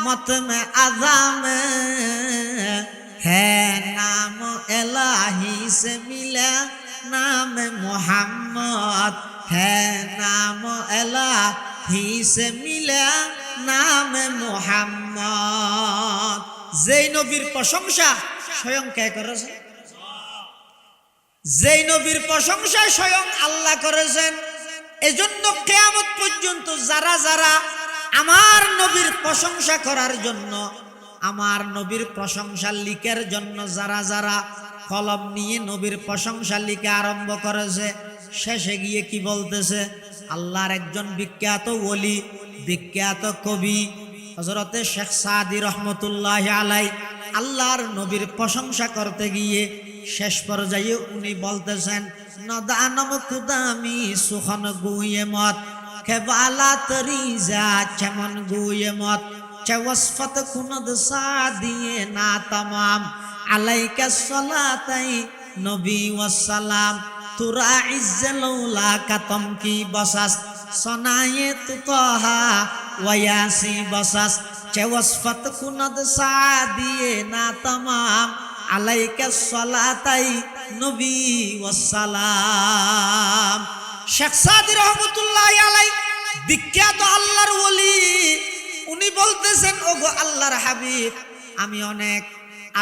मत में अज़ा में है नाम इलाही से मिला नाम मोहम्मद है नाम इलाही से मिला नाम मोहम्मद। যেই নবীর প্রশংসা স্বয়ং কে করেছে? যেই নবীর প্রশংসা স্বয়ং আল্লাহ করেছেন। এজন্য কিয়ামত পর্যন্ত যারা যারা আমার নবীর প্রশংসা করার জন্য, আমার নবীর প্রশংসা লিখার জন্য যারা যারা কলম নিয়ে নবীর প্রশংসা লিখে আরম্ভ করেছে, শেষে গিয়ে কি বলতেছে? আল্লাহর একজন বিখ্যাত ওলি, বিখ্যাত কবি হযরতে শেখ সাদি রহমতুল্লাহ আলাই আল্লাহর নবীর প্রশংসা করতে গিয়ে শেষ পর্যায়ে উনি বলতেছেন, নদানম খুদামি সুখন গুয়ে মত কেবালা তরিজা চমন গুয়ে মত চওসফত খুনদ সাদিয়ে না তমাম আলাইকা সলাতাই নবী ওয়াসসালাম তুরা ইজ্জলৌলা কাতম কি বসাস সনায়ে তুতহা ওয়াসি বসাস চওসফত খুনদ সাদিয়ে না তমাম আলাইকা সলাতাই নবী ওয়াসসালাম। শেখ সাদি রহমতুল্লাহ আলাই বিখ্যাত আল্লাহর ওলি, উনি বলতেছেন, ওগো আল্লাহর হাবিব, আমি অনেক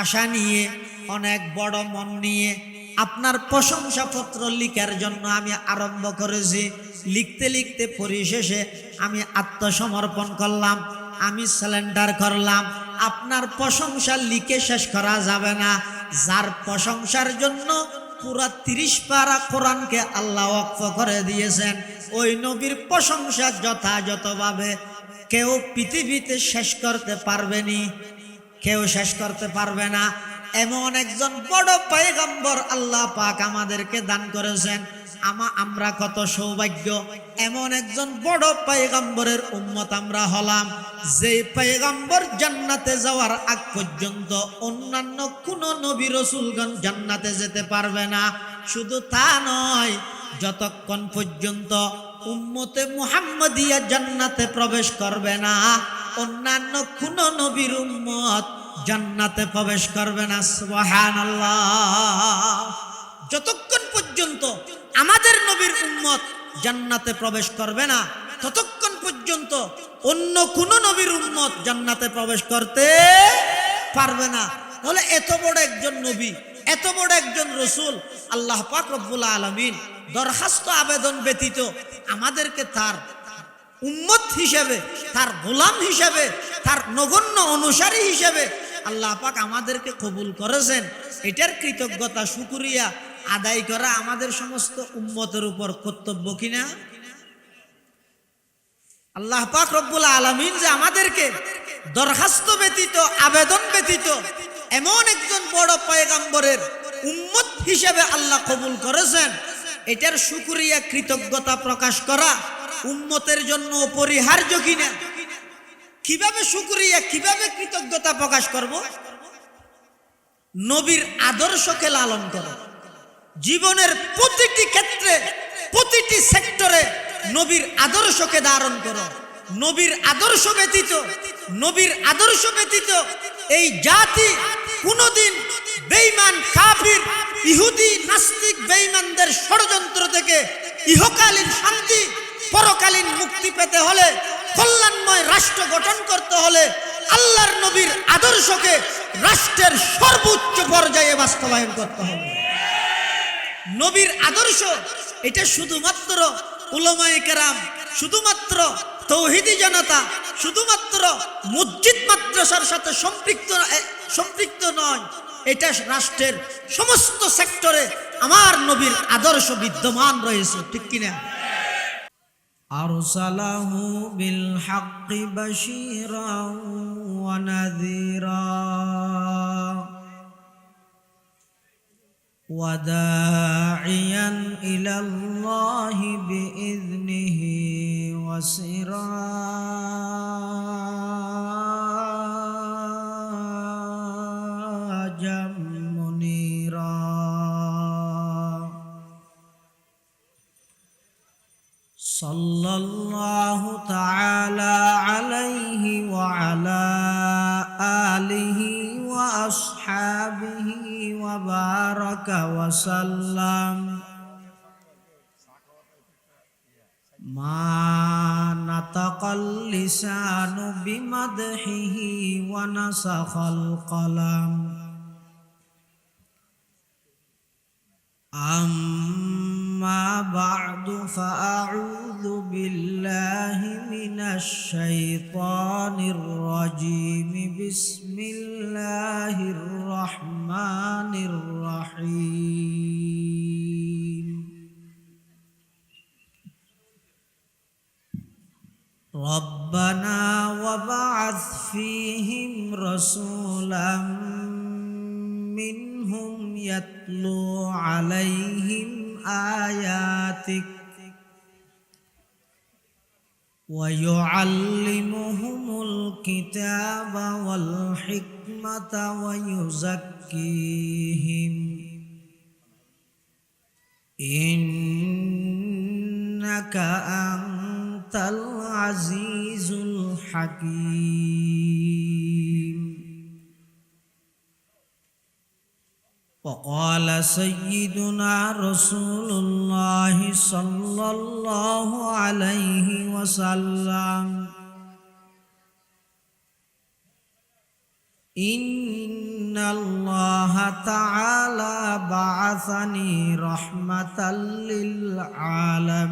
আশা নিয়ে, অনেক বড় মন নিয়ে আপনার প্রশংসাপত্র লিখার জন্য আমি আরম্ভ করেছি। লিখতে লিখতে পরিশেষে আমি আত্মসমর্পণ করলাম, আমি সারেন্ডার করলাম। আপনার প্রশংসা লিখে শেষ করা যাবে না। যার প্রশংসার জন্য পুরা 30 পারা কোরআনকে আল্লাহ ওয়াকফ করে দিয়েছেন, ওই নবীর প্রশংসা যথাযথভাবে কেউ পৃথিবীতে শেষ করতে পারবেনি, কেউ শেষ করতে পারবে না। এমন একজন বড় পয়গম্বর আল্লাহ পাক আমাদেরকে দান করেছেন। আমরা কত সৌভাগ্য, এমন একজন বড় পয়গম্বরের উম্মত আমরা হলাম। যে পয়গম্বর জান্নাতে যাওয়ার আগ পর্যন্ত অন্যান্য কোন নবী রাসূলগণ জান্নাতে যেতে পারবে না। শুধু তা নয়, যতক্ষণ পর্যন্ত উম্মতে মুহাম্মদিয়া জান্নাতে প্রবেশ করবে না, অন্যান্য কোন নবীর উম্মত জান্নাতে প্রবেশ করবে না। সুবহানাল্লাহ। যতক্ষণ পর্যন্ত আমাদের নবীর উম্মত জান্নাতে প্রবেশ করবে না, ততক্ষণ পর্যন্ত অন্য কোন নবীর উম্মত জান্নাতে প্রবেশ করতে পারবে না। তাহলে এত বড় একজন নবী, এত বড় একজন রাসূল, আল্লাহ পাক রব্বুল আলামিন দরখাস্ত আবেদন ব্যতীত আমাদেরকে তার উম্মত হিসেবে, তার গোলাম হিসেবে, তার নগণ্য অনুসারী হিসেবে আল্লাহ পাক আমাদেরকে কবুল করেছেন। এটার কৃতজ্ঞতা শুকরিয়া আদায় করা আমাদের সমস্ত উম্মতের উপর কর্তব্য কিনা? আল্লাহ পাক রব্বুল আলামিন যে আমাদেরকে দরখাস্ত ব্যতীত, আবেদন ব্যতীত এমন একজন বড় পয়গম্বরের উম্মত হিসেবে আল্লাহ কবুল করেছেন, এটার শুকরিয়া কৃতজ্ঞতা প্রকাশ করা উম্মতের জন্য অপরিহার্য কিনা? কিভাবে শুকরিয়া, কিভাবে কৃতজ্ঞতা প্রকাশ করব? নবীর আদর্শকে লালন করো। জীবনের প্রতিটি ক্ষেত্রে, প্রতিটি সেক্টরে নবীর আদর্শকে ধারণ করো। নবীর আদর্শ ব্যতীত, নবীর আদর্শ ব্যতীত এই জাতি কোনদিন বেঈমান, কাফির, ইহুদি, নাস্তিক, বেঈমানদের ষড়যন্ত্র থেকে ইহকালীন শান্তি, পরকালীন মুক্তি পেতে হলে, কল্যাণময় রাষ্ট্র গঠন করতে হলে আল্লাহর নবীর আদর্শকে রাষ্ট্রের সর্বোচ্চ পর্যায়ে বাস্তবায়ন করতে হবে। নবীর আদর্শ এটা শুধুমাত্র উলামায়ে কেরাম, শুধুমাত্র তৌহিদি জনতা, শুধুমাত্র মসজিদ মাদ্রাসার সাথে সম্পৃক্ত নয়। এটা রাষ্ট্রের সমস্ত সেক্টরে আমার নবীর আদর্শ বিদ্যমান রয়েছে, ঠিক কিনা? আরসালাহু বিল হাক্কি বাশীরান ওয়া নাযীরা ওয়া দাঈয়ান ইলাল্লাহি বিইذনিহি ওয়া সিরাজাম মুনীরা। সাল্লাল্লাহু তাআলা আলাইহি ওয়া আলা وبارك وسلم ما نطق اللسان بمدحه ونسخ القلم أما بعد فأعوذ بالله من الشيطان الرجيم بسم الله الرحمن الرحيم ربنا وبعث فيهم رسولا منهم يتلو عليهم آياتك ويعلمهم الكتاب والحكمة ويزكيهم إنك أنت العزيز الحكيم. وقال سيدنا رسول الله صلى الله عليه وسلم إن الله تعالى بعثني رحمة للعالمين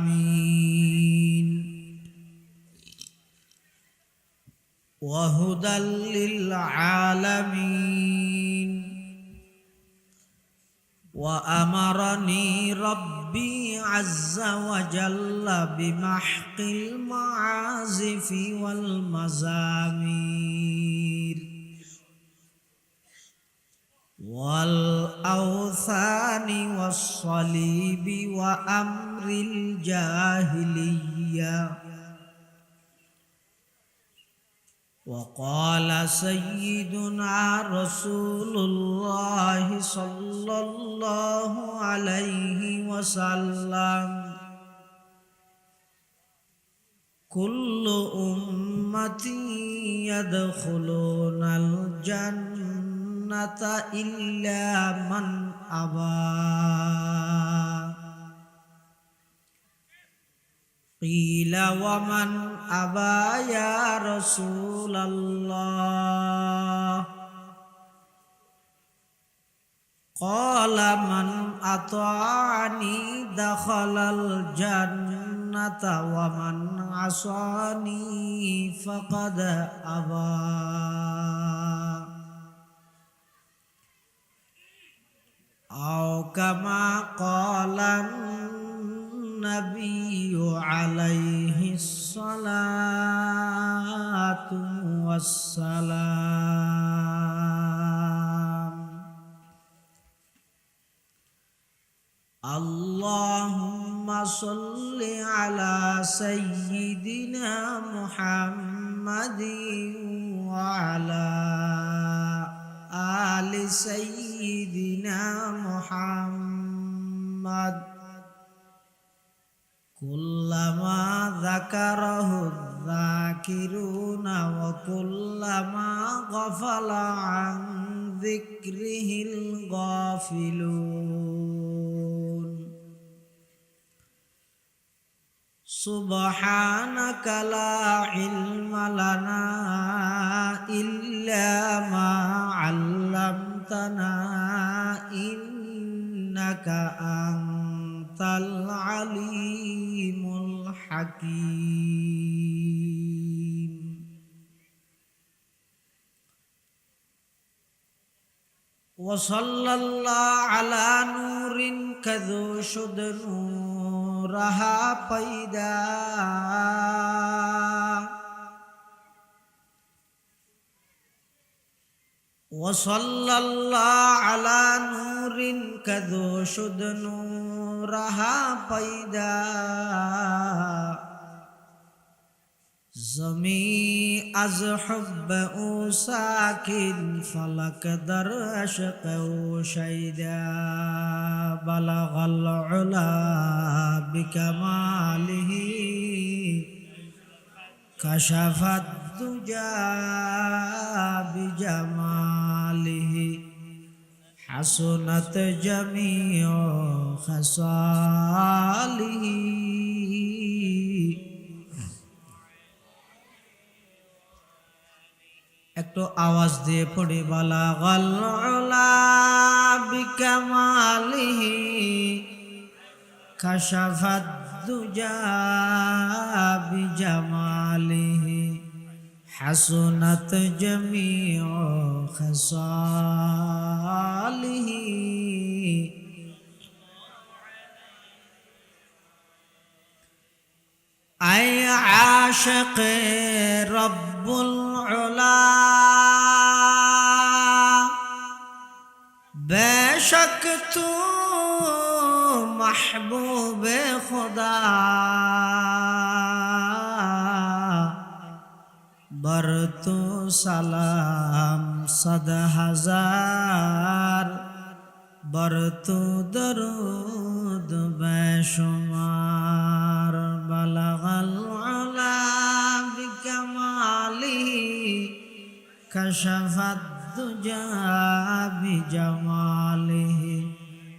وهدى للعالمين وأمرني ربي عز وجل بمحق المعازف والمزامير والأوثان والصليب وأمر الجاهلية. وقال سيدنا رسول الله صلى الله عليه وسلم كل أمتي يدخلون الجنة إلا من أبى قيل ومن أبى يا رسول الله قال من أطاعني دخل الجنة ومن عصاني فقد أبى. أو كما قال النبي عليه الصلاة والسلام. اللهم صل على سيدنا محمد وعلى آل سيدنا محمد كلما ذكره الذاكرون وكلما غفل عن ذكره الغافلون. سبحانك لا علم لنا إلا ما علمتنا إنك أنت العليم الحكيم. وصلى الله على نور كذو شد نورها پیدا وصلى الله على نور كذو شد نورها پیدا زمی از حب او ساکن فلک در عشق او شیدا بلغ العلا بکماله کشف الدجى بجماله حسنت جميع خصاله একটু আওয়াজ দিয়ে পড়ি বালাগাল উলা বিকামালিহি কাশাফাদ দুজা বিজামালিহি হাসনাত জামিউ খাসালিহি আই আশিক রব্বুল উলা बेशक तू महबूब खुदा बर तू सलाम सद हजार बर तू दरूद बेशुमार बलगल उला बिकमालिही कशफत दुजा बिजमालिही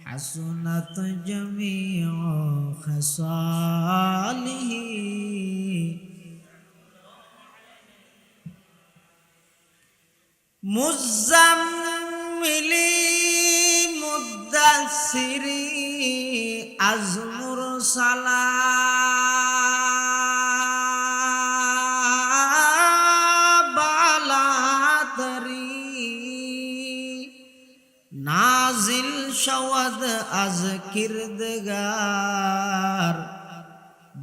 हसनत जमीउ खसालिही मुज़्ज़म्मिली मुद्दस्सिरी अज़्मुर सला नाजिल शवद अज किरदगार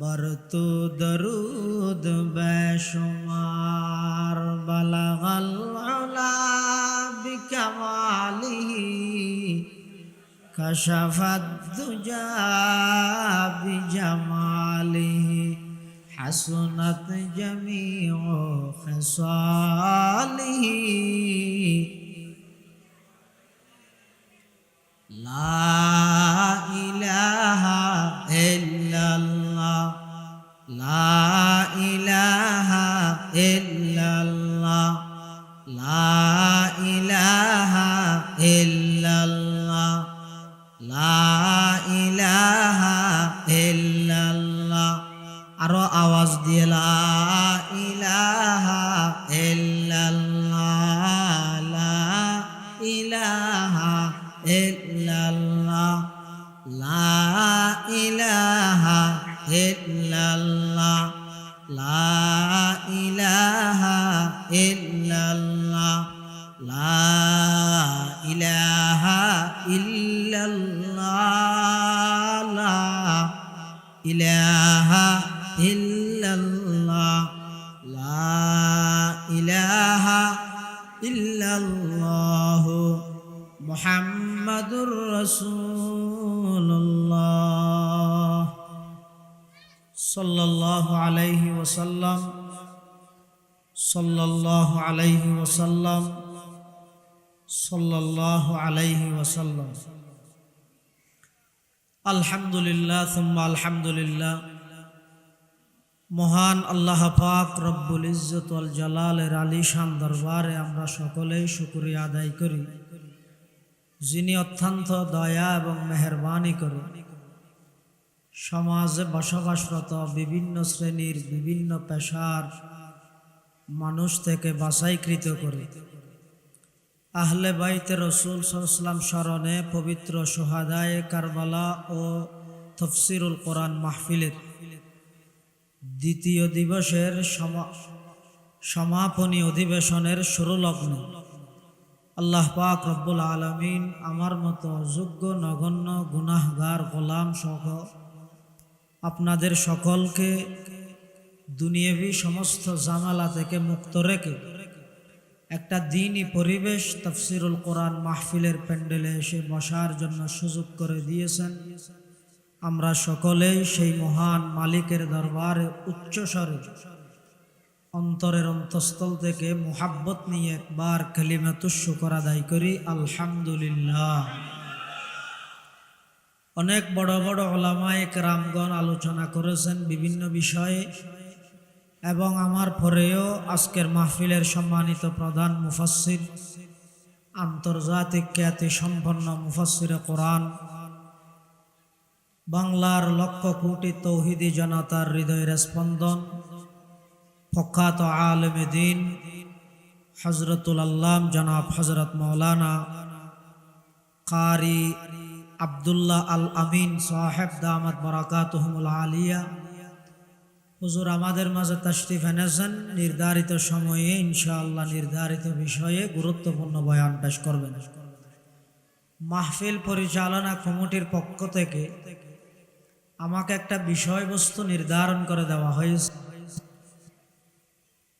बरतु दरूद बेशुमार बलगल उला बिकमालिही कशफत दुजा बिजमालिही हसनत जमीउ खसालिही ला इलाहा इल्लल्लाह ला इलाहा इल्लल्लाह ला इलाहा इल्लल्लाह ला इलाहा इल्लल्लाह आरो आवाज दिए ला इलाहा इल्लल्लाह ला इलाहा इल्लल्लाह ला इलाहा इल्लल्लाह ला इलाहा इल्लल्लाह ला इलाहा इल्लल्लाह ला इलाहा इल्लल्लाह ला इलाहा इल्लल्लाह मुहम्मदुर रसूलुल्लाह सल्लल्लाहु अलैहि वसल्लम सल्लल्लाहु अलैहि वसल्लम सल्लल्लाहु अलैहि वसल्लम अल्हम्दुलिल्लाह सुम्मा अल्हम्दुलिल्लाह महान अल्लाह पाक रब्बुल इज्जत वल जलालेर आलिशान दरबारे आमरा सकलेई शुक्रिया आदाय करी যিনি অত্যন্ত দয়া এবং মেহেরবানি করে সমাজে বসবাসরত বিভিন্ন শ্রেণীর বিভিন্ন পেশার মানুষ থেকে বাছাইকৃত করে আহলে বাইতে রাসূল সাল্লাল্লাহু আলাইহি ওয়াসাল্লাম স্মরণে পবিত্র শুহাদায়ে কারবালা ও তাফসীরুল কোরআন মাহফিলের দ্বিতীয় দিবসের সমাপনী অধিবেশনের শুরু লগ্ন আল্লাহ পাক রব্বুল আলামিন আমার মতো অযোগ্য নগণ্য গুনাহগার গোলাম সহ আপনাদের সকলকে দুনিয়াবি সমস্ত জামালা থেকে মুক্ত রেখে একটা দ্বীনি পরিবেশ তাফসীরুল কোরআন মাহফিলের প্যান্ডেলে এসে বসার জন্য সুযোগ করে দিয়েছেন। আমরা সকলেই সেই মহান মালিকের দরবারে উচ্চস্বরে অন্তরের অন্তঃস্থল থেকে মুহাব্বত নিয়ে একবার কালিমাতুশ শুকর আদায় করি আলহামদুলিল্লাহ। অনেক বড় বড় উলামায়ে কেরামগণ আলোচনা করেছেন বিভিন্ন বিষয়ে এবং আমার পরেও আজকের মাহফিলের সম্মানিত প্রধান মুফাসসির আন্তর্জাতিক খ্যাতি সম্পন্ন মুফাসসিরে কোরআন, বাংলার লক্ষ কোটি তৌহিদি জনতার হৃদয়ের স্পন্দন, প্রখ্যাত আলেমে দ্বীন হযরতুল আল্লাম জনাব হযরত মাওলানা কারি আব্দুল্লাহ আল আমিন সাহেব দামাত বারাকাতুহুমুল আলিয়া হুজুর আমাদের মাঝে তাশরিফ এনেছেন। নির্ধারিত সময়ে ইনশাআল্লাহ নির্ধারিত বিষয়ে গুরুত্বপূর্ণ বয়ান পেশ করবেন। মাহফিল পরিচালনা কমিটির পক্ষ থেকে আমাকে একটা বিষয়বস্তু নির্ধারণ করে দেওয়া হয়েছে।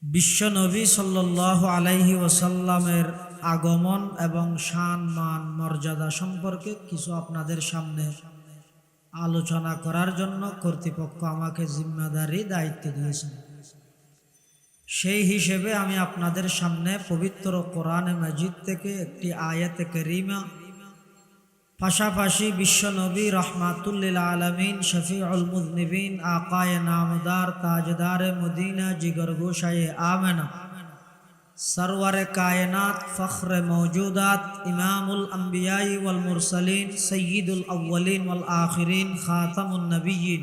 বিশ্ব নবী সাল্লাল্লাহু আলাইহি ওয়াসাল্লামের আগমন এবং শান মান মর্যাদা সম্পর্কে কিছু আপনাদের সামনে আলোচনা করার জন্য কর্তৃপক্ষ আমাকে জিম্মাদারি দায়িত্ব দিয়েছেন। সেই হিসেবে আমি আপনাদের সামনে পবিত্র কোরআনে মাজিদ থেকে একটি আয়াতে কারিমা, পাশাপাশি বিশ্বনবী রহমাতুল লিল আলামিন শফিউল মুযনিবিন আকায়ে নামদার তাজদারে মদিনা জিগর গোশায়ে আমেনা সরওয়ারে কায়নাত ফখরে মৌজুদাত ইমামুল আম্বিয়াই ওয়াল মুরসালিন সয়্যিদুল আউয়ালিন ওয়াল আখিরিন খাতামুন নবিয়্যিন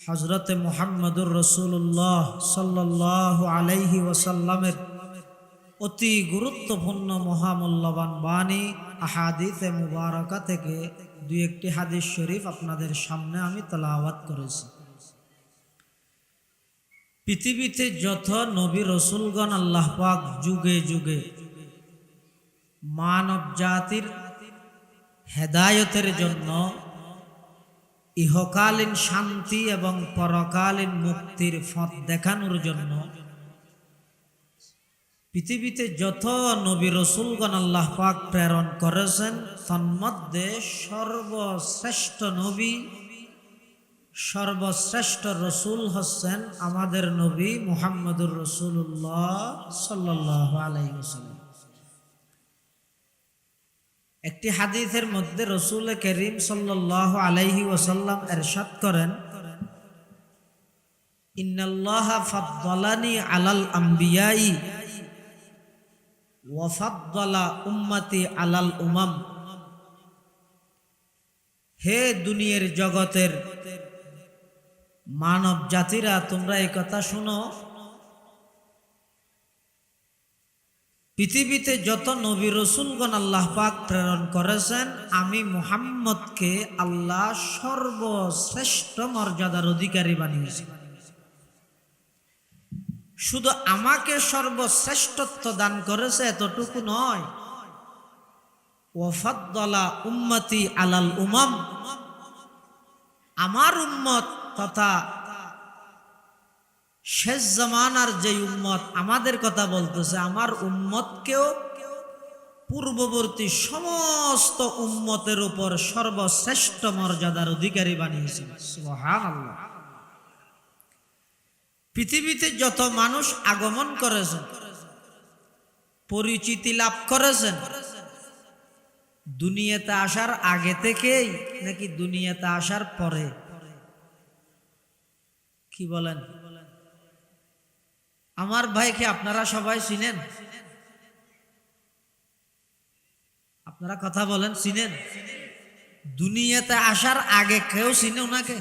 হযরত মুহাম্মদুর রাসূলুল্লাহ সাল্লাল্লাহু আলাইহি ওয়াসাল্লামের অতি গুরুত্বপূর্ণ মহামূল্যবান বাণী আহাদিসে মুবারাকা থেকে দুই একটি হাদিস শরীফ আপনাদের সামনে আমি তেলাওয়াত করেছি। পৃথিবীতে যত নবী রসুলগণ আল্লাহ পাক যুগে যুগে মানব জাতির হেদায়েতের জন্য, ইহকালীন শান্তি এবং পরকালীন মুক্তির পথ দেখানোর জন্য পৃথিবীতে যত নবী রসুলগণ আল্লাহ পাক প্রেরণ করেছেন, তন্মধ্যে সর্বশ্রেষ্ঠ নবী, সর্বশ্রেষ্ঠ রসুল হচ্ছেন আমাদের নবী মুহাম্মদুর রাসূলুল্লাহ সাল্লাল্লাহু আলাইহি ওয়াসাল্লাম। একটি হাদিসের মধ্যে রসুল করিম সাল্লাল্লাহু আলাইহি ওয়াসাল্লাম ইরশাদ করেন, ইন্নাল্লাহা ফাদ্দালানি আলাল আম্বিয়াই ওয়া ফাদ্দালা উম্মতি আলাল উমাম। হে দুনিয়ার জগতের মানব জাতিরা, তোমরা এই কথা শুনো, পৃথিবীতে যত নবী রসুলগণ আল্লাহ পাক প্রেরণ করেছেন, আমি মুহাম্মদকে আল্লাহ সর্বশ্রেষ্ঠ মর্যাদার অধিকারী বানিয়েছি। শুধু আমাকে সর্বশ্রেষ্ঠত্ব দান করেছে এতটুকু নয়, ওয়াফাদ্দালা উম্মতি আলাল উমাম, আমার উম্মত তথা শেষ জামানার যে উম্মত আমাদের কথা বলতেছে, আমার উম্মতকেও পূর্ববর্তী সমস্ত উম্মতের উপর সর্বশ্রেষ্ঠ মর্যাদার অধিকারী বানিয়েছেন। সুবহানাল্লাহ। পৃথিবীতে যত মানুষ আগমন করেছেন, পরিচিতি লাভ করেছেন, দুনিয়াতে আসার আগে থেকেই নাকি দুনিয়াতে আসার পরে? কি বলেন? আমার ভাইকে আপনারা সবাই চিনেন? আপনারা কথা বলেন, চিনেন? দুনিয়াতে আসার আগে কেউ চিনে ওনাকে?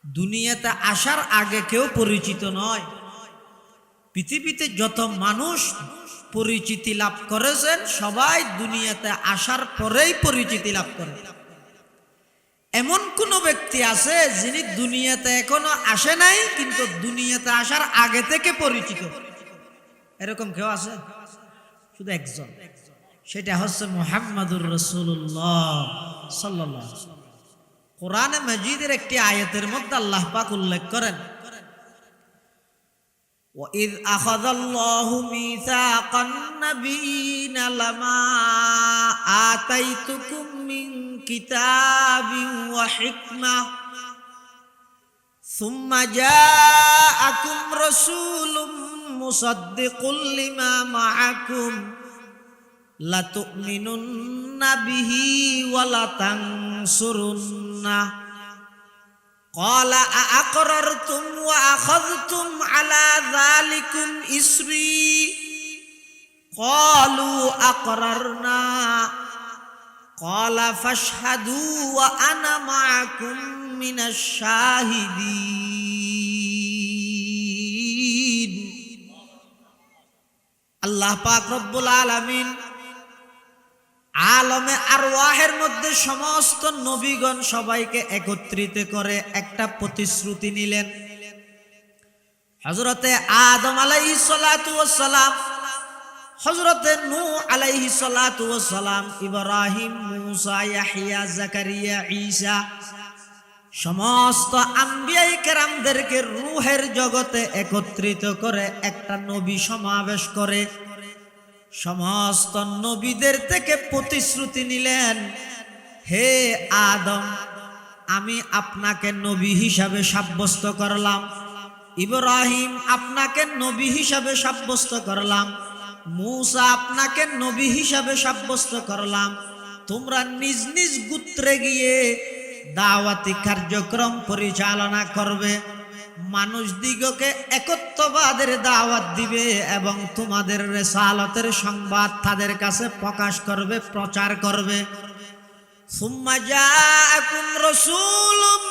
দুনিয়াতে আসার আগে কেউ পরিচিত নয়। পৃথিবীতে যত মানুষ পরিচিতি লাভ করেছেন, সবাই দুনিয়াতে আসার পরেই পরিচিতি লাভ করে। এমন কোন ব্যক্তি আছে যিনি দুনিয়াতে এখনো আসে নাই কিন্তু দুনিয়াতে আসার আগে থেকে পরিচিত? এরকম কেউ আছে? শুধু একজন, সেটা হচ্ছে মুহাম্মদুর রাসূলুল্লাহ সাল্লাল্লাহু আলাইহি ওয়াসাল্লাম। কোরআনে মাজিদের একটি আয়াতের মধ্যে আল্লাহ পাক উল্লেখ করেন, وَإِذْ أَخَذَ اللَّهُ مِيثَاقَ النَّبِيِّينَ لَمَا آتَيْتُكُم مِّن كِتَابٍ وَحِكْمَةٍ ثُمَّ جَاءَكُمْ رَسُولٌ مُصَدِّقٌ لِّمَا مَعَكُمْ لَتُؤْمِنُنَّ بِهِ وَلَتَنصُرُنَّهُ قال أأقررتم وأخذتم على ذلكم إسري ক্বালু আকরারনা ক্বালা ফাশহাদু ওয়া আনা মাআকুম মিনাশ শাহিদিন। আল্লাহ পাক রব্বুল আলামিন আলমে আরওয়াহের মধ্যে সমস্ত নবীগণ সবাইকে একত্রিত করে একটা প্রতিশ্রুতি নিলেন। হযরতে আদম আলাইহিস সালাতু ওয়াস সালাম, হযরতে নূহ আলাইহিস সালাতু ওয়াস সালাম, ইব্রাহিম, মূসা, ইয়াহইয়া, যাকারিয়া, ঈসা, সমস্ত আম্বিয়ায়ে কেরামদেরকে রূহের জগতে একত্রিত করে একটা নবী সমাবেশ করে সমস্ত নবীদের থেকে প্রতিশ্রুতি নিলেন, হে আদম, আমি আপনাকে নবী হিসাবে সাব্যস্ত করলাম, ইব্রাহিম আপনাকে নবী হিসাবে সাব্যস্ত করলাম, মূসা আপনাকে নবী হিসাবে সাব্যস্ত করলাম। তোমরা নিজ নিজ গোত্রে গিয়ে দাওয়াতি কার্যক্রম পরিচালনা করবে, মানুষ দিগকে একত্ববাদের দাওয়াত দিবে এবং তোমাদের রিসালাতের সংবাদ তাদের কাছে প্রকাশ করবে, প্রচার করবে। সুম্মা জাআকুম রাসূলুম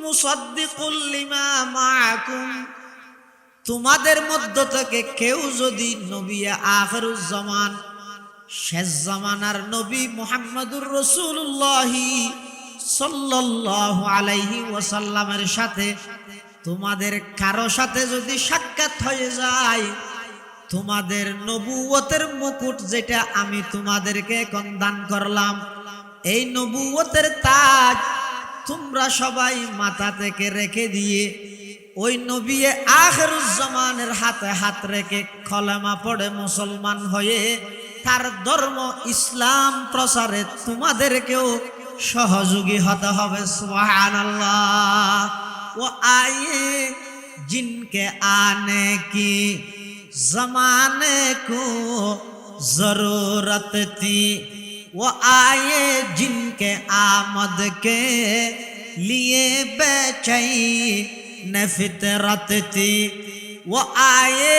মুসাদ্দিকুল লিমা মাআকুম, তোমাদের মধ্য থেকে কেউ যদি নবী আখিরুজ জামান, শেষ জামানার নবী মুহাম্মদুর রাসূলুল্লাহ সাল্লাল্লাহু আলাইহি ওয়াসাল্লামের সাথে তোমাদের কারো সাথে যদি সাক্ষাৎ হয়ে যায়, তোমাদের নবুয়তের মুকুট যেটা আমি তোমাদেরকে এখন দান করলাম, এই নবুয়তের তাজ তোমরা সবাই মাথা থেকে রেখে দিয়ে ওই নবী আখিরুজ জামানের হাতে হাত রেখে কলেমা পড়ে মুসলমান হয়ে তার ধর্ম ইসলাম প্রসারে তোমাদেরকেও সহযোগী হতে হবে। সুবহানাল্লাহ। ও আয়ে जिनके आने की जमाने को जरूरत थी, वो आए जिनके आमद के लिए बेचैन फितरत थी, वो आए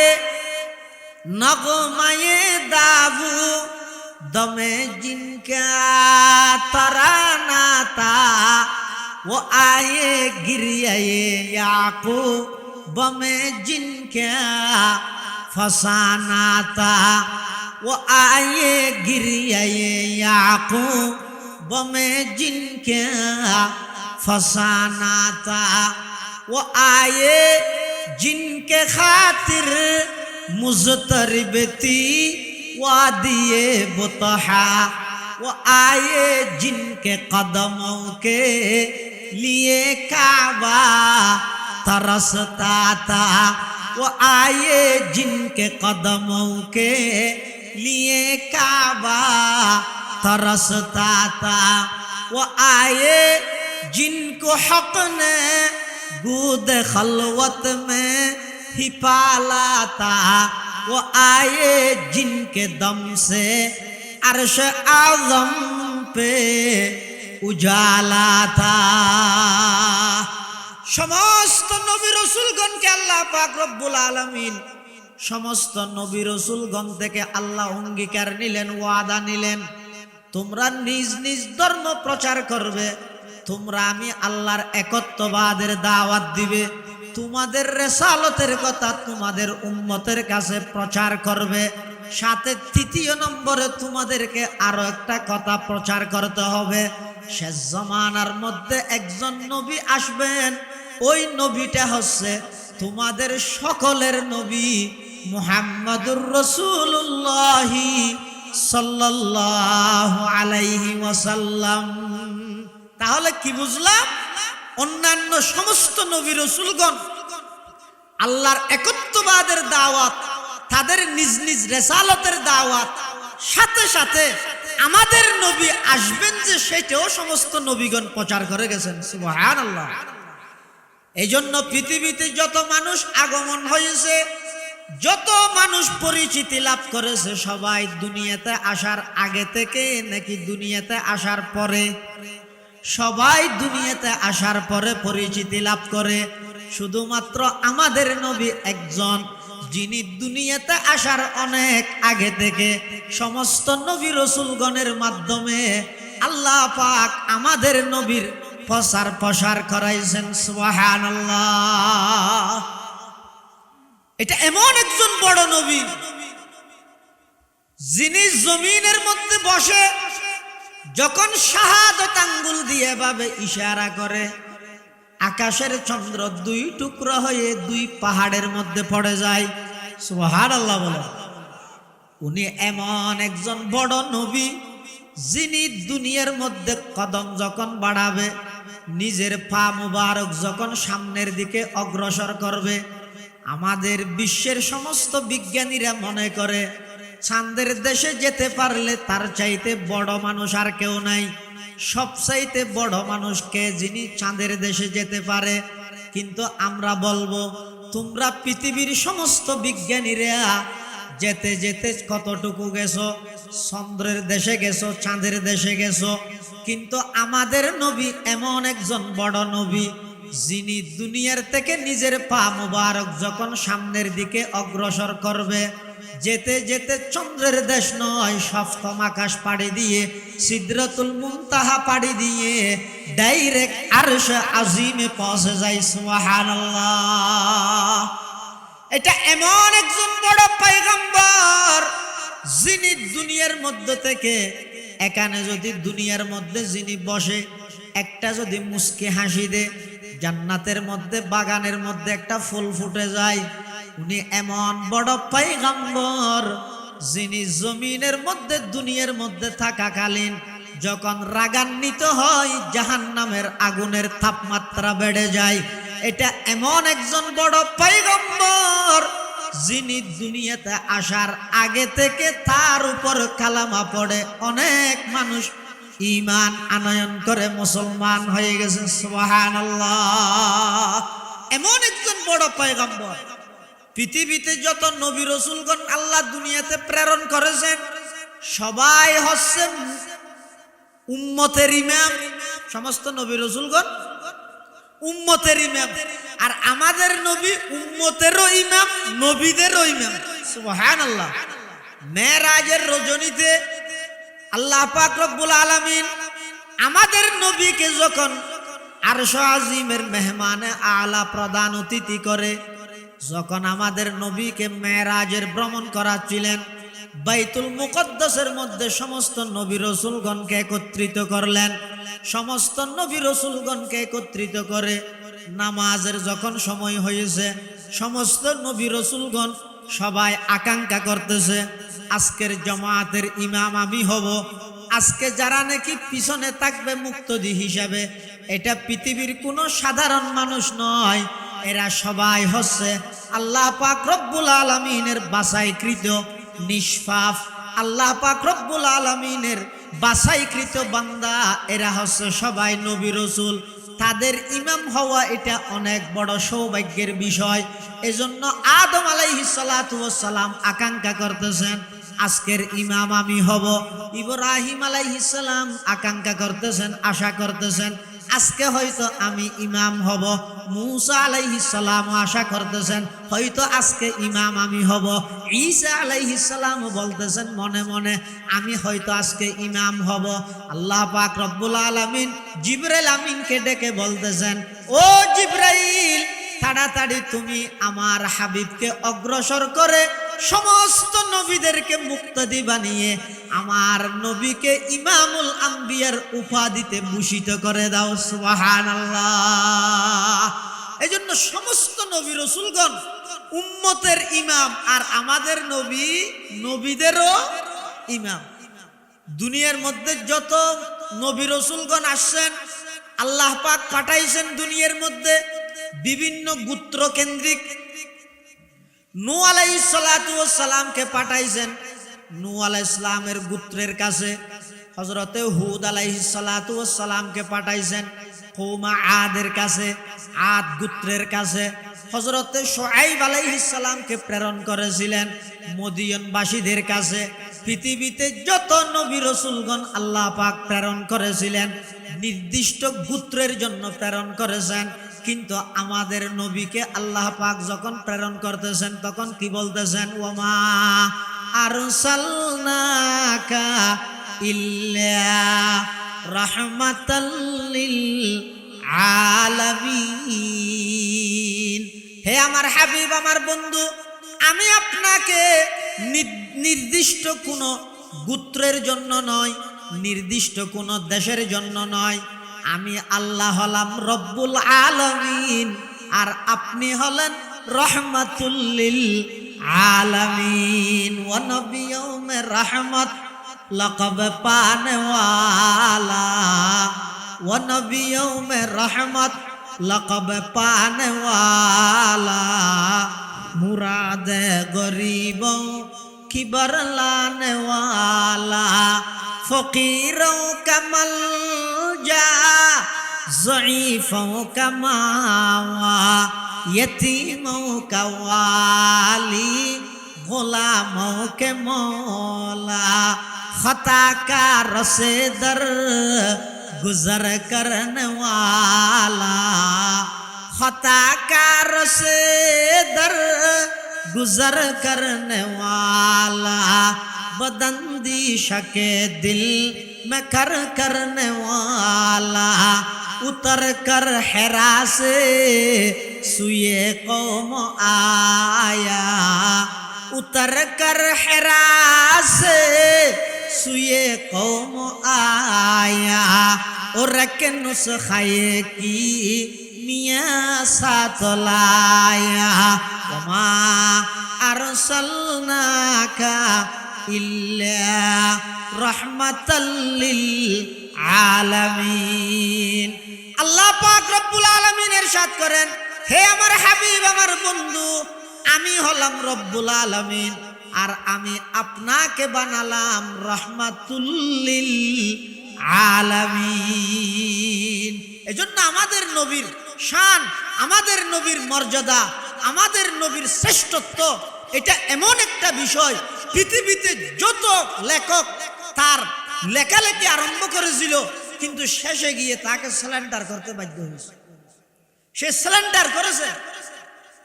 नगमे दावू दमे जिनका तराना था, वो आए गिरिए याकूब में जिनका फसाना था, वो आए गिरिए याकूब में जिनका फसाना था, वो आए जिनके खातिर मुज़तरिब थी वादिए बुतहा, वो आए जिनके कदमों के लिए काबा तरसता था, वो आए जिनके कदमों के लिए काबा तरसता था, वो आए जिनको हक ने गूद खलवत में ही पाला था, वो आए जिनके दम से अर्श आज़म पे उजाला था। समस्त नबी रसूलगणকে আল্লাহ পাক রব্বুল আলামিন সমস্ত নবী রসুলগণ থেকে আল্লাহ অঙ্গীকার নিলেন, ওয়াদা নিলেন, তোমরা নিজ নিজ ধর্ম প্রচার করবে, তোমরা আমি আল্লাহর একত্ববাদের দাওয়াত দিবে, তোমাদের রিসালাতের কথা তোমাদের উম্মতের কাছে প্রচার করবে। সাথে তৃতীয় নম্বরে তোমাদেরকে আরো একটা কথা প্রচার করতে হবে, শেষ জামানার মধ্যে একজন নবী আসবেন, ওই নবীটা হচ্ছে তোমাদের সকলের নবী মুহাম্মদুর রাসূলুল্লাহ সাল্লাল্লাহু আলাইহি ওয়াসাল্লাম। তাহলে কি বুঝলাম? অন্যান্য সমস্ত নবী রাসূলগণ আল্লাহর একত্ববাদের দাওয়াত, তাদের নিজ নিজ রিসালাতের দাওয়াত, সাথে সাথে আমাদের নবী আসবেন যে সেটাও সমস্ত নবীগণ প্রচার করে গেছেন। সুবহানাল্লাহ। এইজন্য পৃথিবীতে যত মানুষ আগমন হয়েছে, যত মানুষ পরিচিতি লাভ করেছে, সবাই দুনিয়াতে আসার আগে থেকে নাকি দুনিয়াতে আসার পরে? সবাই দুনিয়াতে আসার পরে পরিচিতি লাভ করে। শুধুমাত্র আমাদের নবী একজন যিনি দুনিয়াতে আসার অনেক আগে থেকে সমস্ত নবী রাসূলগণের মাধ্যমে আল্লাহ পাক আমাদের নবীর প্রসার করাইছেন। সুবহানাল্লাহ। এটা এমন একজন বড় নবী যিনি জমিনের মধ্যে বসে যখন শাহাদাত আঙ্গুল দিয়ে ভাবে ইশারা করে, আকাশের চন্দ্র দুই টুকরো হয়ে দুই পাহাড়ের মধ্যে পড়ে যায়। সুবহানাল্লাহ বলে। উনি এমন একজন বড় নবী যিনি দুনিয়ার মধ্যে কদম যখন বাড়াবে, নিজের পা মুবারক যখন সামনের দিকে অগ্রসর করবে, আমাদের বিশ্বের সমস্ত বিজ্ঞানীরা মনে করে চাঁদের দেশে যেতে পারলে তার চাইতে বড় মানুষ আর কেউ নাই। সবচাইতে বড় মানুষকে যিনি চাঁদের দেশে যেতে পারে। কিন্তু আমরা বলবো, তোমরা পৃথিবীর সমস্ত বিজ্ঞানীরা যেতে যেতে কতটুকু গেছো? চন্দ্রের দেশে গেছো, চাঁদের দেশে গেছো, কিন্তু আমাদের নবী এমন একজন বড় নবী যিনি দুনিয়ার থেকে নিজের পা মুবারক যখন সামনের দিকে অগ্রসর করবে, যেতে যেতে চন্দ্রের দেশ নয়, সপ্তম আকাশ পাড়ি দিয়ে সিদরাতুল মুনতাহা পাড়ি দিয়ে ডাইরেক্ট আরশে আজিমে পৌঁছে যায়। সুবহানাল্লাহ। এটা এমন একজন বড় পয়গম্বর যিনি দুনিয়ার মধ্যে থেকে এখানে যদি দুনিয়ার মধ্যে যিনি বসে একটা যদি মুস্কি হাসি দে, জান্নাতের মধ্যে বাগানের মধ্যে একটা ফুল ফুটে যায়। উনি এমন বড় পয়গম্বর যিনি জমিনের মধ্যে দুনিয়ার মধ্যে থাকাকালীন যখন রাগান্বিত হয় জাহান্নামের আগুনের তাপমাত্রা বেড়ে যায়। এটা এমন একজন বড় পয়গম্বর যিনি দুনিয়াতে আসার আগে থেকে তার উপর কালামা পড়ে অনেক মানুষ ঈমান আনয়ন করে মুসলমান হয়ে গেছে। সুবহানাল্লাহ। এমন একজন বড় পয়গম্বর। পৃথিবীতে যত নবী রাসূলগণ আল্লাহ দুনিয়াতে প্রেরণ করেছেন সবাই হচ্ছে উম্মতের ইমাম। সমস্ত নবী রাসূলগণ উম্মতের ইমাম, আর আমাদের নবী উম্মতেরও ইমাম, নবীদেরও ইমাম। সুবহানাল্লাহ। মেরাজের রজনীতে আল্লাহ পাক রব্বুল আলামিন আমাদের নবীকে যখন আরশ আজিমের মেহমানে আলা প্রধান অতিথি করে, যখন আমাদের নবীকে মেরাজের ভ্রমণ করাচ্ছিলেন, বাইতুল মুকদ্দাসের মধ্যে সমস্ত নবী রাসূলগণকে একত্রিত করলেন। সমস্ত নবী রাসূলগণকে একত্রিত করে নামাজের যখন সময় হয়েছে, সমস্ত নবী রাসূলগণ সবাই আকাঙ্ক্ষা করতেছে আজকের জামাতের ইমাম আমি হব। আজকে যারা নাকি পিছনে থাকবে মুক্তদি হিসাবে, এটা পৃথিবীর কোনো সাধারণ মানুষ নয়, এরা সবাই হচ্ছে আল্লাহ পাক রব্বুল আলামিনের বাছাইকৃত নিষ্পাপ, আল্লাহ পাক রব্বুল আলামিনের বাছাইকৃত বান্দা। এরা হচ্ছে সবাই নবী রাসূল। তাদের ইমাম হওয়া এটা অনেক বড় সৌভাগ্যের বিষয়। এজন্য আদম আলাইহিস সালাতু ওয়াস সালাম আকাঙ্ক্ষা করতেছেন আজকের ইমাম আমি হব। ইব্রাহিম আলাইহিস সালাম আকাঙ্ক্ষা করতেছেন, আশা করতেছেন আজকে হয়তো আমি ইমাম হব। মুসা আলাইহিস সালাম আশা করতেছেন হয়তো আজকে ইমাম আমি হব। ঈসা আলাইহিস সালাম বলতেছেন মনে মনে আমি হয়তো আজকে ইমাম হব। আল্লাহ পাক রব্বুল আলামিন জিবরাইল আমিনকে ডেকে বলতেছেন, ও জিবরাইল, তাড়াতাড়ি তুমি আমার হাবিবকে অগ্রসর করে সমস্ত নবীদেরকে মুক্তাদি বানিয়ে আমার নবীকে ইমামুল আম্বিয়ার উপাধিতে ভূষিত করে দাও। সুবহানাল্লাহ। এজন্য সমস্ত নবী রাসূলগণ উম্মতের ইমাম, আর আমাদের নবী নবীদেরও ইমাম। দুনিয়ার মধ্যে যত নবী রাসূলগণ আসছেন, আল্লাহ পাক পাঠাইছেন দুনিয়ার মধ্যে বিভিন্ন গোত্র কেন্দ্রিক। নূহ আলাইহিস সালাতু ওয়াস সালামকে পাঠাইছেন নূহ আলাইহিস সালামের গোত্রের কাছে। হযরতে হুদ আলাইহিস সালাতু ওয়াস সালামকে পাঠাইছেন কওমা আদের কাছে, আদ গোত্রের কাছে। হযরতে শুআইব আলাইহিস সালামকে প্রেরণ করেছিলেন মদিয়নবাসীদের কাছে। পৃথিবীতে যত নবী রাসূলগণ আল্লাহ পাক প্রেরণ করেছিলেন নির্দিষ্ট গোত্রের জন্য প্রেরণ করেছেন। কিন্তু আমাদের নবীকে আল্লাহ পাক যখন প্রেরণ করতেছেন তখন কি বলতেছেন? ওমা আরসালনাকা ইল্লা রাহমাতাল লিল আলামিন। হে আমার হাবিব, আমার বন্ধু, আমি আপনাকে নির্দিষ্ট কোনো গোত্রের জন্য নয়, নির্দিষ্ট কোনো দেশের জন্য নয়, আমি আল্লাহ হলাম রব্বুল আলামিন, আর আপনি হলেন রহমাতুল লিল আলামিন। ওয়া নবিয়ুমে রহমত লকব পানে ওয়ালা, ওয়া নবিয়ুমে রহমত লকব পানে ওয়ালা, মুরাদে গরিবों की बरलाने वाला, फकीरों का मलजा, ज़ईफ़ों का मावा, यतीमों का वाली, गुलामों के मौला, खताकार से दर गुजर करने वाला, खताकार से दर गुजर करने वाला, बदंदीशा के दिल में कर करने वाला, उतर कर हिरा से सुए कौम आया, उतर कर हिरा से सुए कौम आया, और के नुस्खे की मियाँ साथ लाया, वमा अरसलनाका इल्ला रहमतल लिल आलामीन। আল্লাহ পাক রব্বুল আলামিন ইরশাদ করেন, হে আমার হাবিব, আমার বন্ধু, আমি হলাম রব্বুল আলামিন, আর আমি আপনাকে বানালাম রহমাতুল লিল আলামিন। এজন্য আমাদের নবীর শান, আমাদের নবীর মর্যাদা, আমাদের নবীর শ্রেষ্ঠত্ব, এটা এমন একটা বিষয়, পৃথিবীতে যত লেখক তার লেখালেখি আরম্ভ করেছিল, কিন্তু শেষে গিয়ে তাকে স্যালেন্ডার করতে বাধ্য হয়েছে। সে স্যালেন্ডার করেছে,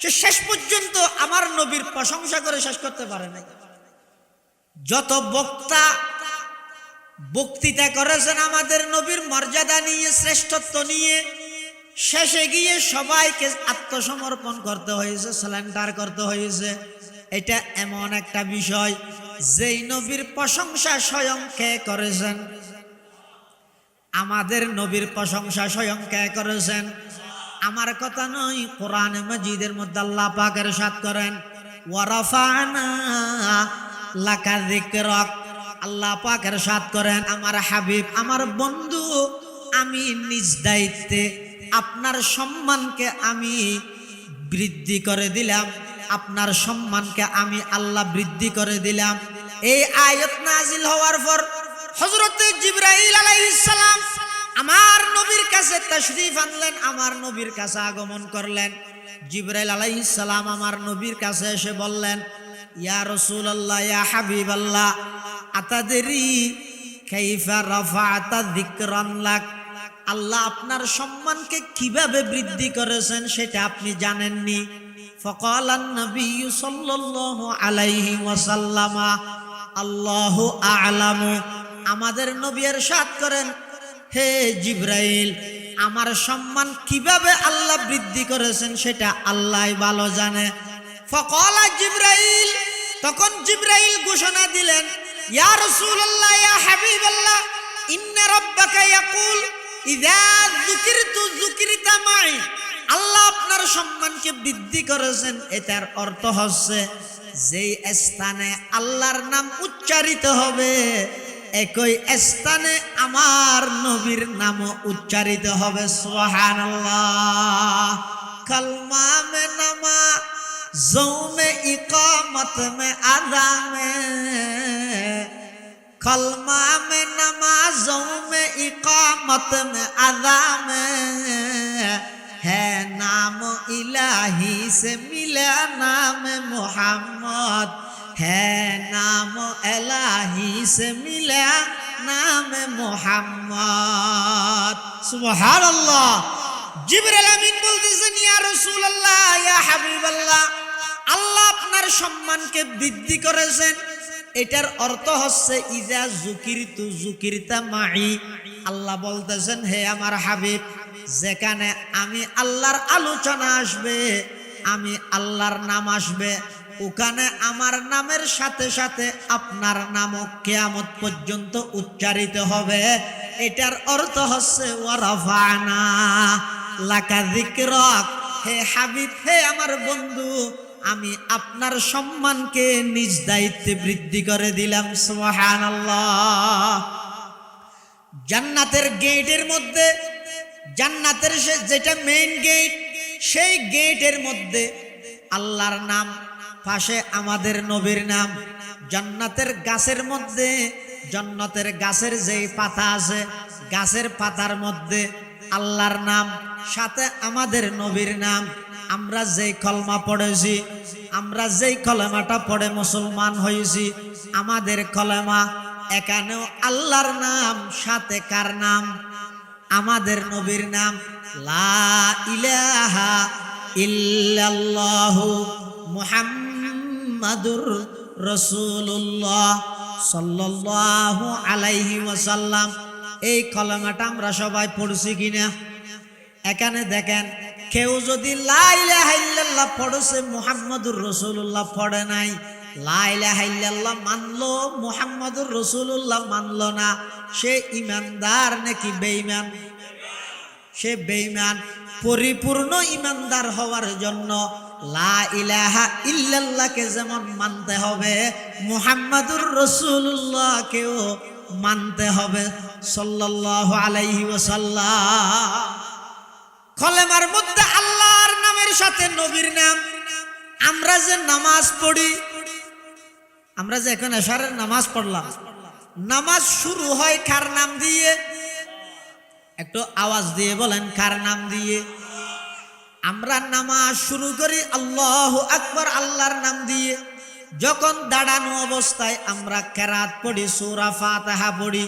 সে শেষ পর্যন্ত আমার নবীর প্রশংসা করে শেষ করতে পারে নাই। যত বক্তা বক্তৃতা করেছেন আমাদের নবীর মর্যাদা নিয়ে, শ্রেষ্ঠত্ব নিয়ে, শেষে গিয়ে সবাইকে আত্মসমর্পণ করতে হয়েছে, স্যালেন্ডার করতে হয়েছে। এটা এমন একটা বিষয়, যেই নবীর প্রশংসা স্বয়ং কে করেছেন? আমাদের নবীর প্রশংসা স্বয়ং কে করেছেন? আমার কথা নয়, কোরআন মাজিদের মধ্যে আল্লাহ পাক ইরশাদ করেন, ওয়া রাফা'না লাকা যিকরাক। আল্লাহ পাক ইরশাদ করেন, আমার হাবিব, আমার বন্ধু, আমি নিজ দায়িত্বে আপনার সম্মানকে আমি বৃদ্ধি করে দিলাম, আপনার সম্মানকে আমি আল্লাহ বৃদ্ধি করে দিলাম। এই আয়াত নাজিল হওয়ার পর হযরত জিবরাইল আলাইহিস সালাম আমার নবীর কাছে তাশরীফ আনলেন, আমার নবীর কাছে আগমন করলেন। জিবরাইল আলাইহিস সালাম আমার নবীর কাছে এসে বললেন, ইয়া রাসূলুল্লাহ, ইয়া হাবিবাল্লাহ, আতাদরি কাইফা রাফা'তা যিকরান লাক। আল্লাহ আপনার সম্মানকে কিভাবে বৃদ্ধি করেছেন সেটা আপনি জানেননি। ফাকালান নবী সাল্লাল্লাহু আলাইহি ওয়াসাল্লাম, আল্লাহু আ'লামু। আমাদের নবী ইরশাদ করেন, হে জিবরাইল, আমার সম্মান কিভাবে আল্লাহ বৃদ্ধি করেছেন সেটা আল্লাহই ভালো জানে। ফাকালা জিবরাইল, তখন জিবরাইল ঘোষণা দিলেন, ইয়া রাসূলুল্লাহ, ইয়া হাবিবাল্লাহ, ইন্না রাব্বাকা ইয়াকুল ইযা যুকিরতু যুকিরতা মাই। আল্লাহ আপনার সম্মানকে বৃদ্ধি করেছেন, এটার অর্থ হচ্ছে যেই স্থানে আল্লাহর নাম উচ্চারিত হবে, একই স্থানে আমার নবীর নামও উচ্চারিত হবে। সুবহানাল্লাহ। কলমা মে নামা জৌমে ইকামত মে আযামে, कलमा में नमाजों में इकामत में अदा में है नाम इलाही से मिला नाम मोहम्मद, है नाम इलाही से मिला नाम मोहम्मद। सुबहान अल्लाह। জিবরাইল আমিন বলতেছেন ইয়া রাসূলুল্লাহ ইয়া হাবিবাল্লাহ, আল্লাহ আপনার সম্মানকে বৃদ্ধি করেছেন। এটার অর্থ হচ্ছে ইজা যুকিরতু যুকিরতা মাই। আল্লাহ বলতেছেন হে আমার হাবিব, যেখানে আমি আল্লাহর আলোচনা আসবে, আমি আল্লাহর নাম আসবে, ওখানে আমার নামের সাথে সাথে আপনার নামও কিয়ামত পর্যন্ত উচ্চারিত হবে। এটার অর্থ হচ্ছে ওয়ারাফানা লাকা যিকরাক, হে হাবিব, হে আমার বন্ধু, আমি আপনার সম্মানকে নিজ দায়িত্বে বৃদ্ধি করে দিলাম। সুবহানাল্লাহ। জান্নাতের গেটের মধ্যে, জান্নাতের যেটা মেইন গেট, সেই গেটের মধ্যে আল্লাহর নাম, পাশে আমাদের নবীর নাম। জান্নাতের গাছের মধ্যে, জান্নাতের গাছের যেই পাতা আছে, গাছের পাতার মধ্যে আল্লাহর নাম, সাথে আমাদের নবীর নাম। আমরা যেই কলমা পড়েছি, আমরা যেই কলেমাটা পড়ে মুসলমান হয়েছি, আমাদের কলেমা, এখানেও আল্লাহর নাম, সাথে কার নাম? আমাদের নবীর নাম। লা ইলাহা ইল্লাল্লাহু মুহাম্মাদুর রাসূলুল্লাহ সাল্লাল্লাহু আলাইহি ওয়াসাল্লাম। এই কলেমাটা আমরা সবাই পড়ছি কিনা? এখানে দেখেন, কেউ যদি লা ইলাহা ইল্লাল্লাহ পড়ছে, মুহাম্মাদুর রাসূলুল্লাহ পড়ে নাই, লা ইলাহা ইল্লাল্লাহ মানলো, মুহাম্মাদুর রাসূলুল্লাহ মানলো না, সে ঈমানদার নাকি বেঈমান? সে বেঈমান। পরিপূর্ণ ঈমানদার হওয়ার জন্য লা ইলাহা ইল্লাল্লাহকে যেমন মানতে হবে, মুহাম্মাদুর রাসূলুল্লাহকেও মানতে হবে সাল্লাল্লাহু আলাইহি ওয়াসাল্লাম। কলেমার মধ্যে আল্লাহর নামের সাথে নবীর নাম। আমরা যে নামাজ পড়ি, আমরা যে এখন এশারের নামাজ পড়লাম, নামাজ শুরু হয় কার নাম দিয়ে? একটু আওয়াজ দিয়ে বলেন, কার নাম দিয়ে? আমরা নামাজ শুরু করি আল্লাহু আকবার, আল্লাহর নাম দিয়ে। যখন দাঁড়ানো অবস্থায় আমরা কেরাত পড়ি, সূরা ফাতিহা পড়ি,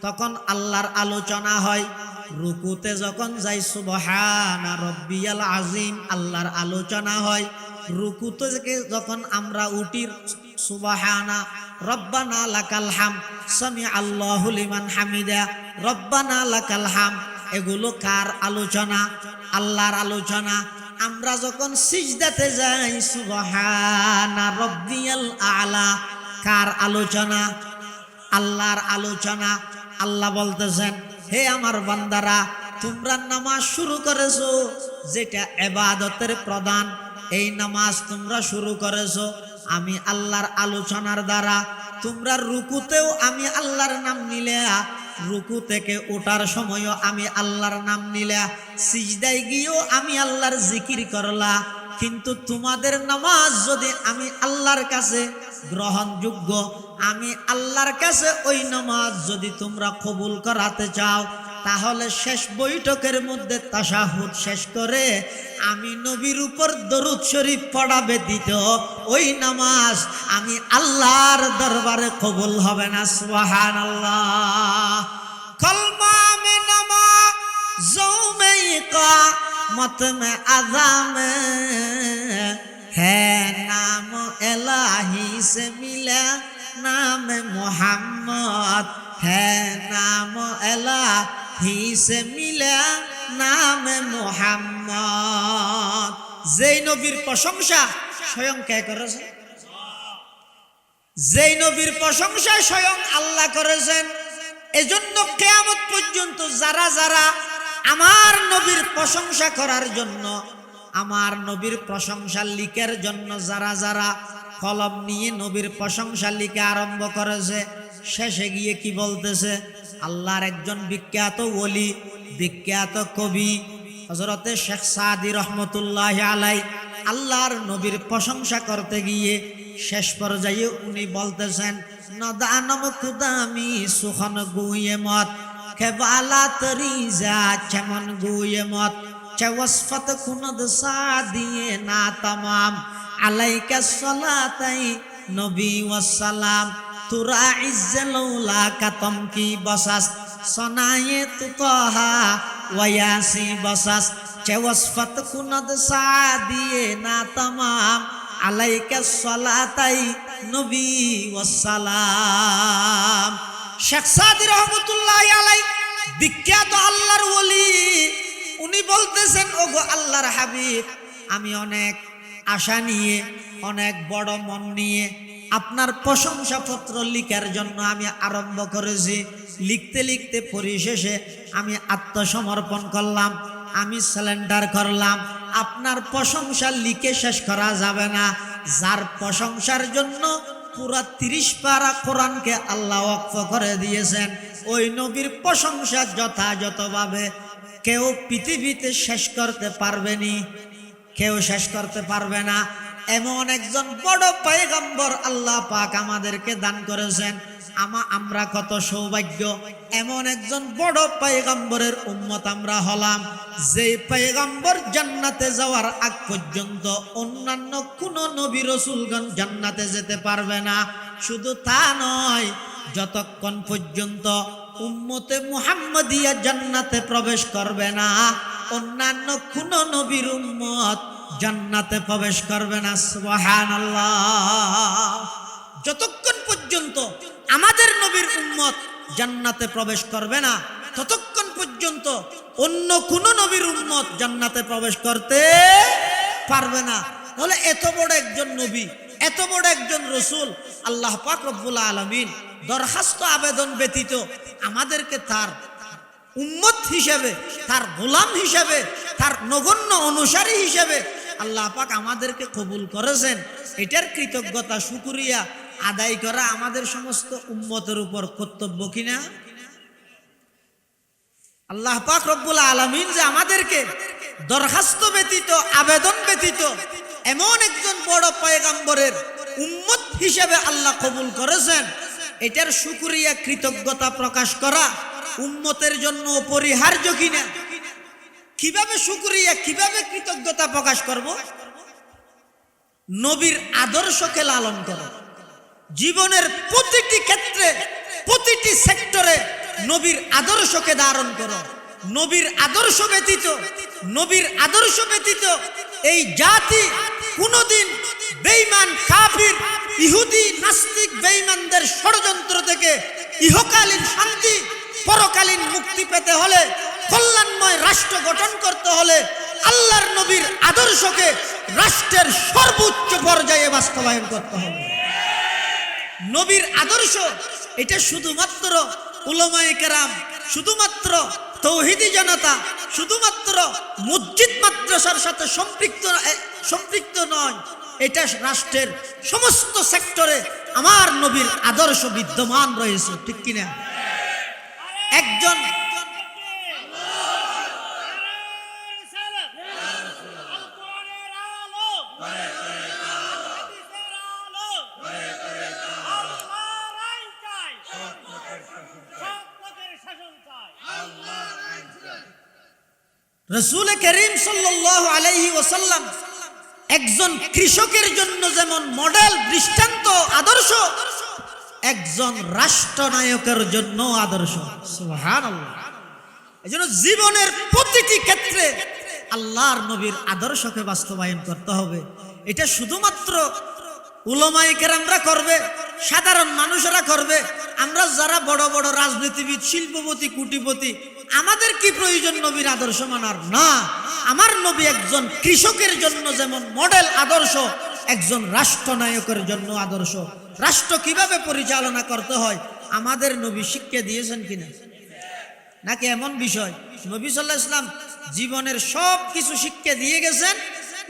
তখন আল্লাহর আলোচনা হয়। রুকুতে যখন যাই সুবহানা রাব্বিয়াল আযীম, আল্লাহর আলোচনা হয়। রুকুতে যখন আমরা উঠি সুবহানা রব্বানা লাকাল হামদ, সামি আল্লাহু লিমান হামিদা, রব্বানা লাকাল হামদ। এগুলো কার আলোচনা? আল্লাহর আলোচনা। আমরা যখন সিজদাতে যাই সুবহানা রাব্বিয়াল আ'লা, কার আলোচনা? আল্লাহর আলোচনা। আল্লাহ বলতেছেন হে আমার বান্দারা, তোমরা নামাজ শুরু করেছো, যেটা ইবাদতের প্রধান, এই নামাজ তোমরা শুরু করেছো আমি আল্লাহর আলোচনার দ্বারা। তোমরা রুকুতেও আমি আল্লাহর নাম নিলে, রুকু থেকে ওঠার সময়ও আমি আল্লাহর নাম নিলা, সিজদায় গিয়েও আমি আল্লাহর জিকির করলা। কিন্তু তোমাদের নামাজ যদি আমি আল্লাহর কাছে গ্রহণযোগ্য, আমি আল্লাহর কাছে ওই নামাজ যদি তোমরা কবুল করাতে চাও, তাহলে শেষ বৈঠকের মধ্যে তাশাহুদ শেষ করে আমি নবীর উপর দরুদ শরীফ পড়াবে দিত, ওই নামাজ আমি আল্লাহর দরবারে কবুল হবে না। সুবহানাল্লাহ। কলমা মে নামাজোं में इकामत में अज़ाम है, नाम इलाही से मिला नाम मोहम्मद है, नाम इलाही से मिला नाम मोहम्मद। যেই নবীর প্রশংসা স্বয়ং কে করেছে? যেই নবীর প্রশংসা স্বয়ং আল্লাহ করেছেন। এজন্য কিয়ামত পর্যন্ত যারা যারা আমার নবীর প্রশংসা করার জন্য, আমার নবীর প্রশংসা লিখার জন্য যারা যারা কলম নিয়ে নবীর প্রশংসা লিখে আরম্ভ করেছে, শেষে গিয়ে কি বলতেছে? আল্লাহর একজন বিখ্যাত ওলি, বিখ্যাত কবি হযরতে শেখ সাদি রহমতুল্লাহ আলাই আল্লাহর নবীর প্রশংসা করতে গিয়ে শেষ পর্যায়ে উনি বলতেছেন, নদানম কুদামি সুখন গুয়ে মত কেবালা তরিজা চমন গুয়ে মত চওসফত কুনদ সাদিয়ে না তমাম আলাইকা সলাতাই নবী ওয়াসসালাম তুরা ইজ্জলৌলা কাতম কি বসাস সনায়ে তুতহা ওয়াসি বসাস চেওয়াসফাত কুনাদ সাদিয়ে না তামাম আলাইকা সালাতাই নবী ওয়াসসালাম। শেখ সাদি রহমতুল্লাহি আলাই বিখ্যাত আল্লাহর ওলি, উনি বলতেছেন ওগো আল্লাহর হাবিব, আমি অনেক আশা নিয়ে, অনেক বড় মন নিয়ে আপনার প্রশংসাপত্র লিখার জন্য আমি আরম্ভ করেছি। লিখতে লিখতে পরিশেষে আমি আত্মসমর্পণ করলাম, আমি সারেন্ডার করলাম। আপনার প্রশংসা লিখে শেষ করা যাবে না। যার প্রশংসার জন্য পুরা 30 পারা কোরআনকে আল্লাহ ওয়াকফ করে দিয়েছেন, ওই নবীর প্রশংসা যথাযথভাবে কেউ পৃথিবীতে শেষ করতে পারবেনি, কেউ শেষ করতে পারবে না। এমন একজন বড় পয়গম্বর আল্লাহ পাক আমাদেরকে দান করেছেন। আমরা কত সৌভাগ্য, এমন একজন বড় পয়গম্বরের উম্মত আমরা হলাম, যে পয়গম্বর জান্নাতে যাওয়ার আগ পর্যন্ত অন্যান্য কোন নবী রাসূলগণ জান্নাতে যেতে পারবে না। শুধু তা নয়, যতক্ষণ পর্যন্ত উম্মতে মুহাম্মদিয়া জান্নাতে প্রবেশ করবে না, অন্যান্য কোন নবীর উম্মত জান্নাতে প্রবেশ করবে না। সুবহানাল্লাহ। যতক্ষণ পর্যন্ত আমাদের নবীর উম্মত জান্নাতে প্রবেশ করবে না, ততক্ষণ পর্যন্ত অন্য কোন নবীর উম্মত জান্নাতে প্রবেশ করতে পারবে না। তাহলে এত বড় একজন নবী, এত বড় একজন রাসূল, আল্লাহ পাক রব্বুল আলামিন দরখাস্ত আবেদন ব্যতীত আমাদেরকে তার উম্মত হিসেবে, তার গোলাম হিসেবে, তার নগণ্য অনুসারী হিসেবে আল্লাহ পাক আমাদেরকে কবুল করেছেন। এটার কৃতজ্ঞতা শুকরিয়া আদায় করা আমাদের সমস্ত উম্মতের উপর কর্তব্য কিনা? আল্লাহ পাক রব্বুল আলামিন যে আমাদেরকে দরখাস্ত ব্যতীত, আবেদন ব্যতীত এমন একজন বড় পয়গম্বরের উম্মত হিসেবে আল্লাহ কবুল করেছেন, এটার শুকরিয়া কৃতজ্ঞতা প্রকাশ করা উম্মতের জন্য অপরিহার্য কিনা? কিভাবে শুকরিয়া, কিভাবে কৃতজ্ঞতা প্রকাশ করব? নবীর আদর্শকে লালন করো। জীবনের প্রতিটি ক্ষেত্রে, প্রতিটি সেক্টরে নবীর আদর্শকে ধারণ করো। নবীর আদর্শ ব্যতীত, নবীর আদর্শ ব্যতীত এই জাতি কোনদিন বেঈমান, কাফির, ইহুদি, নাস্তিক, বেঈমানদের ষড়যন্ত্র থেকে ইহকালীন শান্তি, পরকালীন মুক্তি পেতে হলে, কল্যাণময় রাষ্ট্র গঠন করতে হলে আল্লাহর নবীর আদর্শকে রাষ্ট্রের সর্বোচ্চ পর্যায়ে বাস্তবায়ন করতে হবে। নবীর আদর্শ এটা শুধুমাত্র উলামায়ে কেরাম, শুধুমাত্র তৌহিদি জনতা, শুধুমাত্র মসজিদ মাদ্রাসার সাথে সম্পৃক্ত নয়, এটা রাষ্ট্রের সমস্ত সেক্টরে আমার নবীর আদর্শ বিদ্যমান রয়েছে, ঠিক কিনা? একজন রাসূল করিম সাল্লাল্লাহু আলাইহি ওয়াসাল্লাম একজন কৃষকের জন্য যেমন মডেল, দৃষ্টান্ত, আদর্শ, একজন রাষ্ট্রনায়কের জন্য আদর্শ। সুবহানাল্লাহ। এজন্য জীবনের প্রতিটি ক্ষেত্রে আল্লাহর নবীর আদর্শকে বাস্তবায়ন করতে হবে। এটা শুধুমাত্র উলামায়ে কেরামরা করবে, সাধারণ মানুষেরা করবে। আমরা যারা বড় বড় রাজনীতিবিদ, শিল্পপতি, কোটিপতি, আমাদের কি প্রয়োজন নবীর আদর্শ মানার? না, আমার নবী একজন কৃষকের জন্য যেমন মডেল আদর্শ, একজন রাষ্ট্রনায়কের জন্য আদর্শ। রাষ্ট্র কিভাবে পরিচালনা করতে হয় আমাদের নবী শিক্ষা দিয়েছেন কিনা? নাকি এমন বিষয় নবী সাল্লাল্লাহু আলাইহি ওয়াসাল্লাম জীবনের সব কিছু শিক্ষা দিয়ে গেছেন,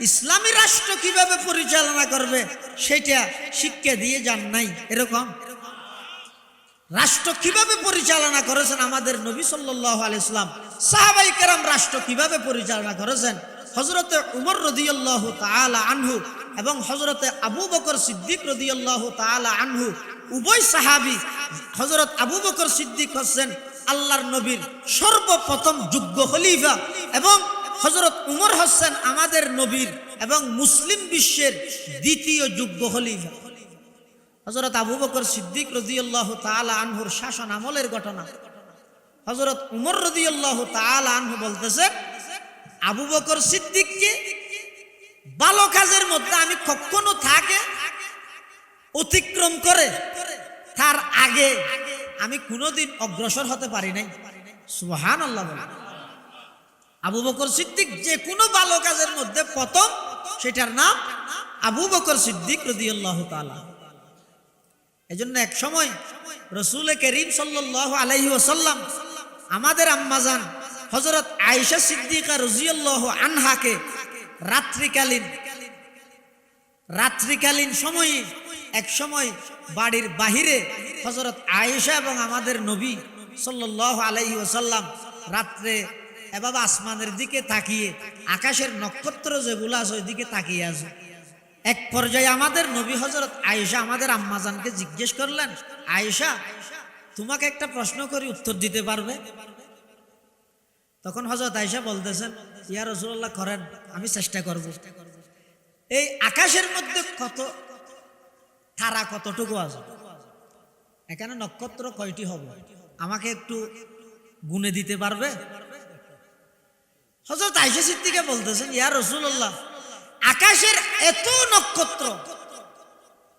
ইসলামী রাষ্ট্র কিভাবে পরিচালনা করবে সেটা শিক্ষা দিয়ে যান নাই? এরকম রাষ্ট্র কিভাবে পরিচালনা করেছেন আমাদের নবী সাল্লাল্লাহু আলাইহি ওয়াসাল্লাম, সাহাবায়ে কেরাম রাষ্ট্র কিভাবে পরিচালনা করেছেন, হযরতে উমর রাদিয়াল্লাহু তাআলা আনহু এবং হযরতে আবু বকর সিদ্দিক রাদিয়াল্লাহু তাআলা আনহু উভয় সাহাবী। হযরত আবু বকর সিদ্দিক হচ্ছেন আল্লাহর নবীর সর্বপ্রথম যোগ্য খলিফা এবং হযরত উমর হচ্ছেন আমাদের নবীর এবং মুসলিম বিশ্বের দ্বিতীয় যোগ্য খলিফা। হযরত আবু বকর সিদ্দিক রাদিয়াল্লাহু তাআলা আনহুর শাসন আমলের ঘটনা। হযরত উমর রাদিয়াল্লাহু তাআলা আনহু বলতেছে, আবু বকর সিদ্দিককে ভালো কাজের মধ্যে আমি কখনো থাকে অতিক্রম করে তার আগে আমি কোনোদিন অগ্রসর হতে পারি নাই। সুবহানাল্লাহ। আবু বকর সিদ্দিক যে কোনো ভালো কাজের মধ্যে প্রথম, সেটার নাম আবু বকর সিদ্দিক রাদিয়াল্লাহু তাআলা। এজন্য এক সময় রাসূল করিম সাল্লাল্লাহু আলাইহি ওয়াসাল্লাম আমাদের আম্মাজান হযরত আয়েশা সিদ্দিকা রাদিয়াল্লাহু আনহাকে রাত্রিকালীন সময়ে এক সময় বাড়ির বাহিরে হযরত আয়েশা এবং আমাদের নবী সাল্লাল্লাহু আলাইহি ওয়াসাল্লাম রাত্রে এভাবে আসমানের দিকে তাকিয়ে, আকাশের নক্ষত্র যেগুলো আছে ওই দিকে তাকিয়ে আছে। এক পর্যায়ে আমাদের নবী হযরত আয়েশা আমাদের আম্মাজানকে জিজ্ঞেস করলেন, আয়েশা, তোমাকে একটা প্রশ্ন করি, উত্তর দিতে পারবে? তখন হযরত আয়েশা বলতেছেন, ইয়া রাসূলুল্লাহ, করেন, আমি চেষ্টা করব। এই আকাশের মধ্যে কত তারা, কতটুকু আছে? এখানে নক্ষত্র কয়টি হবে? আমাকে একটু গুনে দিতে পারবে? হযরত আয়েশা সিদ্দিকা বলতেছেন, ইয়া রাসূলুল্লাহ, আকাশের এত নক্ষত্র,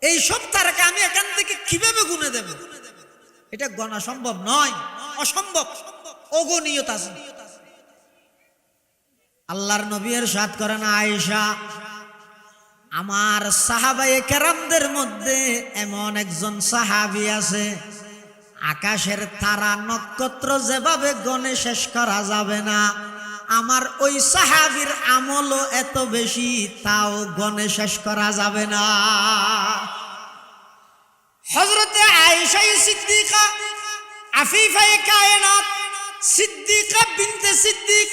এই সব তারাকে আমি এখান থেকে কিভাবে গুনে দেব? এটা গণা সম্ভব নয়, অসম্ভব, অগণিত আছে। আল্লাহর নবী ইরশাদ করেন, আয়েশা, আমার সাহাবায়ে কেরামদের মধ্যে এমন একজন সাহাবী আছে, আকাশের তারা নক্ষত্র যেভাবে গণে শেষ করা যাবে না, আমার ওই সাহাবীর আমলও এত বেশি, তাও গণে শেষ করা যাবে না। হযরতে আয়েশা সিদ্দিকা আফিফায়ে কায়নাত সিদ্দিকা বিনতে সিদ্দিক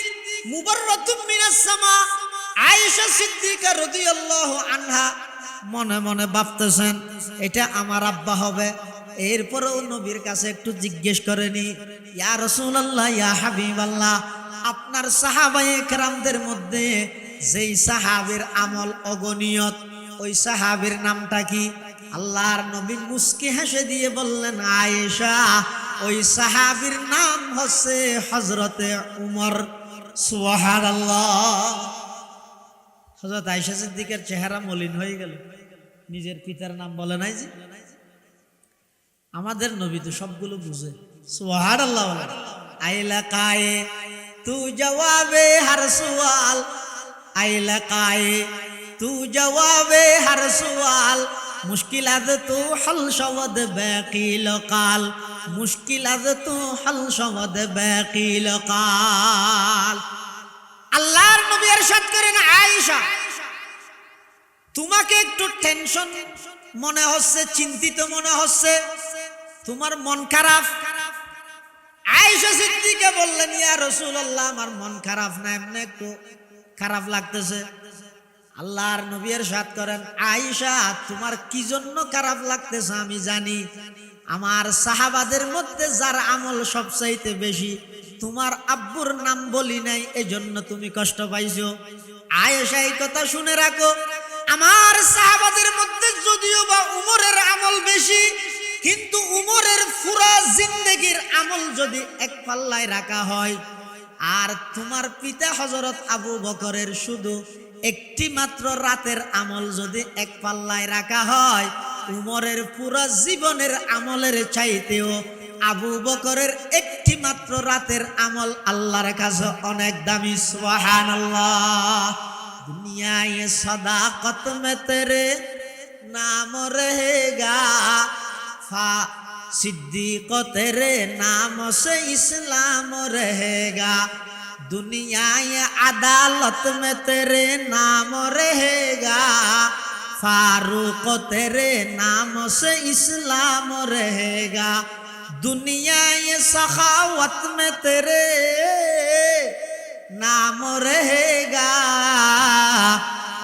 মুবাররাতুম মিনাস সামা আয়েশা সিদ্দিকা রাদিয়াল্লাহু আনহা মনে মনে ভাবতেছেন, এটা আমার আব্বা হবে। এরপরেও নবীর কাছে একটু জিজ্ঞেস করেনি, ইয়া রাসূলুল্লাহ, ইয়া হাবিবাল্লাহ, আপনার সাহাবায়ে কেরামদের মধ্যে যেই সাহাবীর আমল অগণিয়ত, ওই সাহাবীর নামটা কি? আল্লাহর নবী মুস্কি হেসে দিয়ে বললেন, আয়েশা, ওই সাহাবীর নাম হচ্ছে হযরতে উমর। সুবহানাল্লাহ। হযরত আয়েশা সিদ্দিকের চেহারা মলিন হয়ে গেল, নিজের পিতার নাম বলে নাই যে। আমাদের নবী তো সবগুলো বুঝে। সুবহানাল্লাহ। আইলা কায়ে তু জবাবে হর সওয়াল, আইলা কায়ে তু জবাবে হর সওয়াল, মুশকিলাত তু হল শবদ বাকিল কাল, মুশকিলাত তু হল শবদ বাকিল কাল। আল্লাহর নবী ইরশাদ করেন, আয়েশা, তোমাকে একটু টেনশন মনে হচ্ছে, চিন্তিত মনে হচ্ছে, তোমার মন খারাপ। আয়েশা সিদ্দিকা বললেন, ইয়া রাসূলুল্লাহ, আমার মন খারাপ না, এমনি একটু খারাপ লাগতেছে। আল্লাহর নবী ইরশাদ করেন, আয়েশা, তোমার কি জন্য খারাপ লাগতেছে আমি জানি। আমার সাহাবাদের মধ্যে যার আমল সবচাইতে বেশি, তোমার আব্বুর নাম বলি নাই, এজন্য তুমি কষ্ট পাইছো। আয়েশা, এই কথা শুনে রাখো, আমার সাহাবাদের মধ্যে যদিও বা উমরের আমল বেশি, কিন্তু উমরের পুরা জিন্দেগির আমল যদি এক পাল্লায় রাখা হয়, আর তোমার পিতা হযরত আবু বকরের শুধু একটি মাত্র রাতের আমল যদি এক পাল্লায় রাখা হয়, উমরের পুরা জীবনের আমলের চাইতেও আবু বকরের একটি মাত্র রাতের আমল আল্লাহর কাছে অনেক দামি। সুবহানাল্লাহ। দুনিয়ায় সদাকত মে তেরে নাম রহেগা, सिद्दीक तेरे नाम से इस्लाम रहेगा, दुनिया अदालत में तेरे नाम रहेगा, फारूक तेरे नाम से इस्लाम रहेगा, दुनिया सखावत में तेरे नाम रहेगा,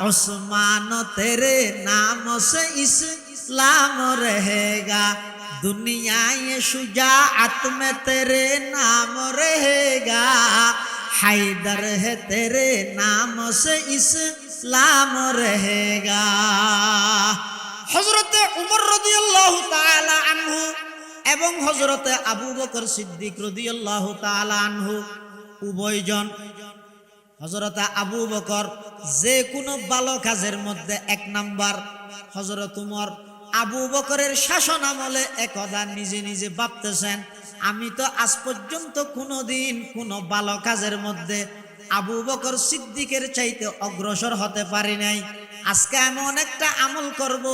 उस्मान तेरे नाम से इस्लाम रहेगा, दुनिया ये शुजाअत में तेरे नाम रहेगा, हैदर है तेरे नाम से इस्लाम रहेगा। हजरत उमर रदियल्लाहु ताआला अन्हु एवं हजरत आबू बकर सिद्दीक रदियल्लाहु ताआला अन्हु उभयजन হযরত আবু বকর যে কোনো ভালো কাজের মধ্যে 1 নাম্বার। হযরত উমর আবু বকরের শাসন আমলে একদা নিজে নিজে ভাবতেছেন, আমি তো আজ পর্যন্ত কোনোদিন কোনো ভালো কাজের মধ্যে আবু বকর সিদ্দিকের চাইতে অগ্রসর হতে পারি নাই। আজকে আমি অনেকটা আমল করব,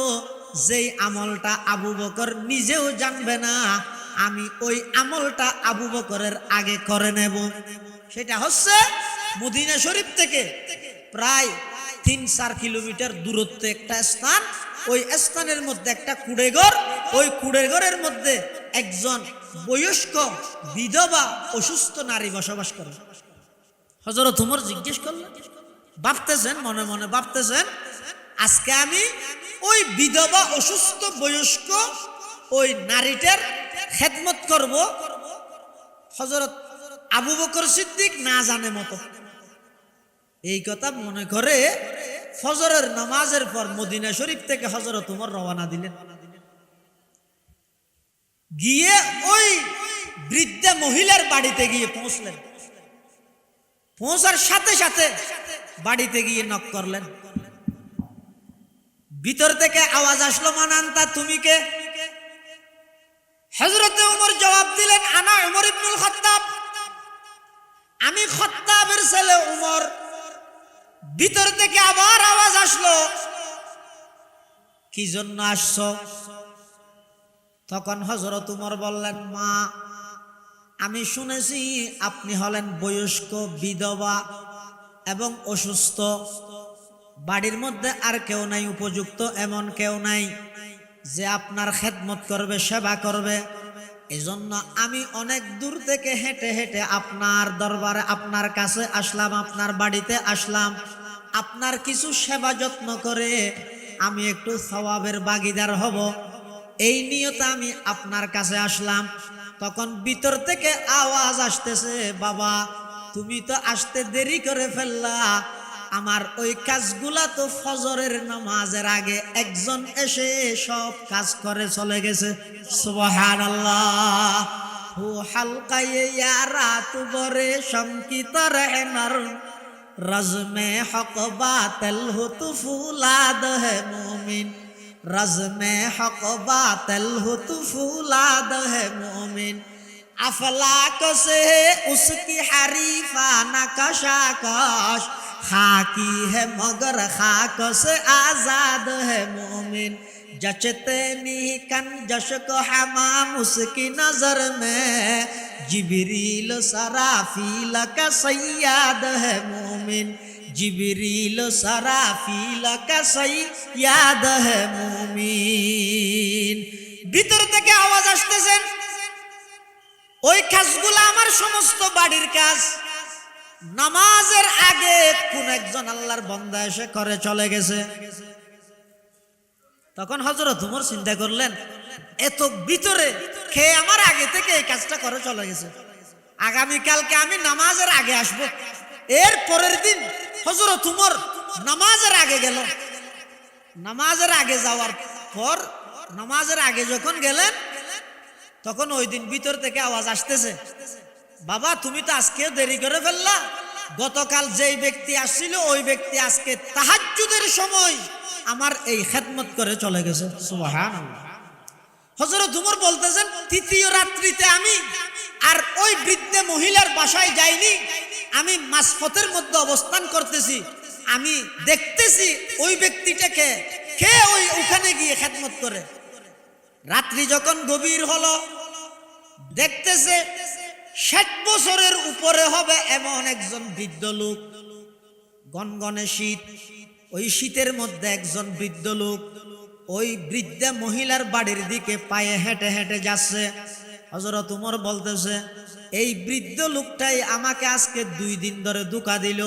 যেই আমলটা আবু বকর নিজেও জানবে না। আমি ওই আমলটা আবু বকরের আগে করে নেব। সেটা হচ্ছে মদিনা শরীফ থেকে প্রায় 3-4 কিলোমিটার দূরত্বে একটা স্থান। ওই স্থানের মধ্যে একটা কুড়েঘর, ওই কুড়েঘরের মধ্যে একজন বয়স্ক বিধবা অসুস্থ নারী বসবাস করে। হযরত উমর জিজ্ঞেস করলেন, ভাবতেছেন মনে মনে ভাবতেছেন, আজকে আমি ওই বিধবা অসুস্থ বয়স্ক ওই নারীটার খেদমত করব, হযরত আবু বকর সিদ্দিক না জানে মতো। এই কথা মনে করে ফজরের নামাজের পর মদিনা শরীফ থেকে হযরত উমর রওনা দিলেন। গিয়ে ওই বৃদ্ধা মহিলার বাড়িতে গিয়ে পৌঁছলেন। পৌঁছার সাথে সাথে বাড়িতে গিয়ে নক করলেন। ভিতর থেকে আওয়াজ আসলো, মান আনতা, তুমি কে? হযরত উমর জবাব দিলেন, আনা উমর ইবনুল খাত্তাব, আমি খাত্তাবের ছেলে উমর। ভিতর থেকে আবার আওয়াজ আসলো, কি জন্য আসছো? তখন হযরত উমর বললেন, মা, আমি শুনেছি আপনি হলেন বয়স্ক বিধবা এবং অসুস্থ, বাড়ির মধ্যে আর কেউ নাই, উপযুক্ত এমন কেউ নাই যে আপনার খেদমত করবে, সেবা করবে। এজন্য আমি অনেক দূর থেকে হেঁটে হেঁটে আপনার দরবারে, আপনার কাছে আসলাম, আপনার বাড়িতে আসলাম। আপনার কিছু সেবা যত্ন করে আমি একটু সওয়াবের ভাগীদার হব, এই নিয়তে আমি আপনার কাছে আসলাম। তখন ভিতর থেকে আওয়াজ আসতেছে, বাবা তুমি তো আসতে দেরি করে ফেললা, আমার ওই কাজগুলা তো ফজরের নামাজের আগে একজন এসে সব কাজ করে চলে গেছে। সুবহানাল্লাহ। হু হালকায়ে ইয়া রাত বরে শমকিত রহনার রজমে হক বাতিল হুতু ফুলাদ হে মুমিন, রজমে হক বাতিল হুতু ফুলাদ হে মুমিন, अफलाक से उसकी हरीफा नकशाकश, खाकी है मगर खाक से आजाद है मोमिन, जचते मीकन जश को हमाम उसकी नजर में, जिबरील सराफील का सैयाद है मोमिन, जिबरील सराफील का सैयाद है मोमिन। ভিতর থেকে আওয়াজ আসতেছেন, ওই কাজগুলো আমার সমস্ত বাড়ির কাজ নামাজের আগে কোন একজন আল্লাহর বান্দা এসে করে চলে গেছে। তখন হযরত উমর চিন্তা করলেন, এত ভিতরে খেয়ে আমার আগে থেকে এই কাজটা করে চলে গেছে, আগামী কালকে আমি নামাজের আগে আসব। এর পরের দিন হযরত উমর নামাজের আগে গেল। নামাজের আগে যাওয়ার পর, নামাজের আগে যখন গেলেন, তখন ওই দিন ভিতর থেকে আওয়াজ আসতেছে, বাবা তুমি তো আজকেও দেরি করে ফেললা, গতকাল যেই ব্যক্তি আসছিল ওই ব্যক্তি আজকে তাহাজ্জুদের সময় আমার এই খেদমত করে চলে গেছে। সুবহানাল্লাহ। হযরত উমর বলতেছেন, তৃতীয় রাত্রিতে আমি আর ওই বৃদ্ধ মহিলার বাসায় যাইনি, আমি মাঝপথের মধ্যে অবস্থান করতেছি, আমি দেখতেছি ওই ব্যক্তিটাকে কে ওই ওখানে গিয়ে খেদমত করে। রাত্রি যখন গভীর হলো, দেখতেছে 60 বছরের উপরে হবে এমন একজন বৃদ্ধ লোক, গনগনে শীত, ওই শীতের মধ্যে একজন বৃদ্ধ লোক ওই বৃদ্ধা মহিলার বাড়ির দিকে পায়ে হেঁটে হেঁটে যাচ্ছে। হযরত উমর বলতেছে, এই বৃদ্ধ লোকটাই আমাকে আজকে 2 দিন ধরে ধোঁকা দিল।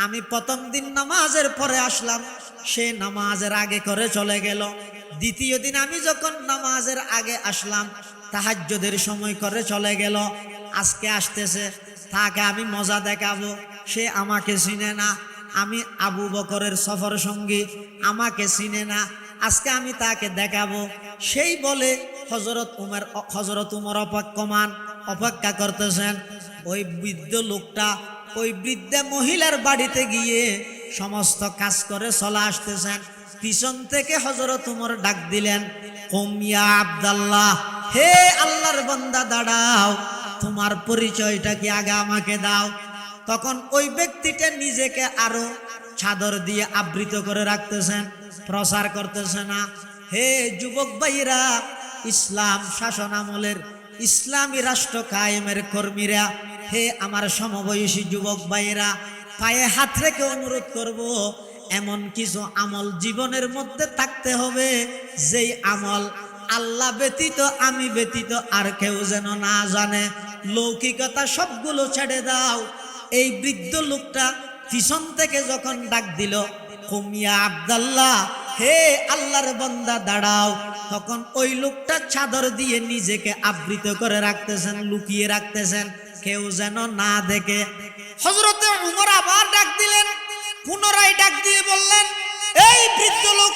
আমি প্রথম দিন নামাজের পরে আসলাম, সে নামাজের আগে করে চলে গেল। দ্বিতীয় দিন আমি যখন নামাজের আগে আসলাম, তাহাজ্জুদের সময় করে চলে গেল। আজকে আসতেছে, তাকে আমি মজা দেখাবো, সে আমাকে চিনে না, আমি আবু বকরের সফর সঙ্গী, আমাকে চিনে না, আজকে আমি তাকে দেখাবো। সেই বলে হযরত উমর অপেক্ষা করতেছেন। ওই বৃদ্ধ লোকটা ওই বৃদ্ধা মহিলার বাড়িতে গিয়ে সমস্ত কাজ করে চলে আসতেছেন। পিছন থেকে হযরত ওমর ডাক দিলেন, কুম ইয়া আব্দুল্লাহ, হে আল্লাহর বান্দা দাঁড়াও, তোমার পরিচয়টা কি আগে আমাকে দাও। তখন ওই ব্যক্তিটা নিজেকে আরো চাদর দিয়ে আবৃত করে রাখতেছেন, প্রচার করতেছে না। হে যুবক ভাইরা, ইসলাম শাসন আমলের ইসলামী রাষ্ট্র কায়েমের কর্মীরা, হে আমার সমবয়সী যুবক ভাইরা, পায়ে হাত রেখে অনুরোধ করব, এমন কিছু আমল জীবনের মধ্যে থাকতে হবে যেই আমল আল্লাহ ব্যতীত, আমি ব্যতীত আর কেউ যেন না জানে। লৌকিকতা সবগুলো ছেড়ে দাও। এই বৃদ্ধ লোকটা পিছন থেকে যখন ডাক দিল, কুম ইয়া আব্দুল্লাহ, হে আল্লাহর বান্দা দাঁড়াও, তখন ওই লোকটা চাদর দিয়ে নিজেকে আবৃত করে রাখতেছেন, লুকিয়ে রাখতেছেন, কেউ যেন না দেখে। হযরতে ওমর আবার ডাক দিলেন, পুনরায় ডাক দিয়ে বললেন, এই বৃদ্ধ লোক,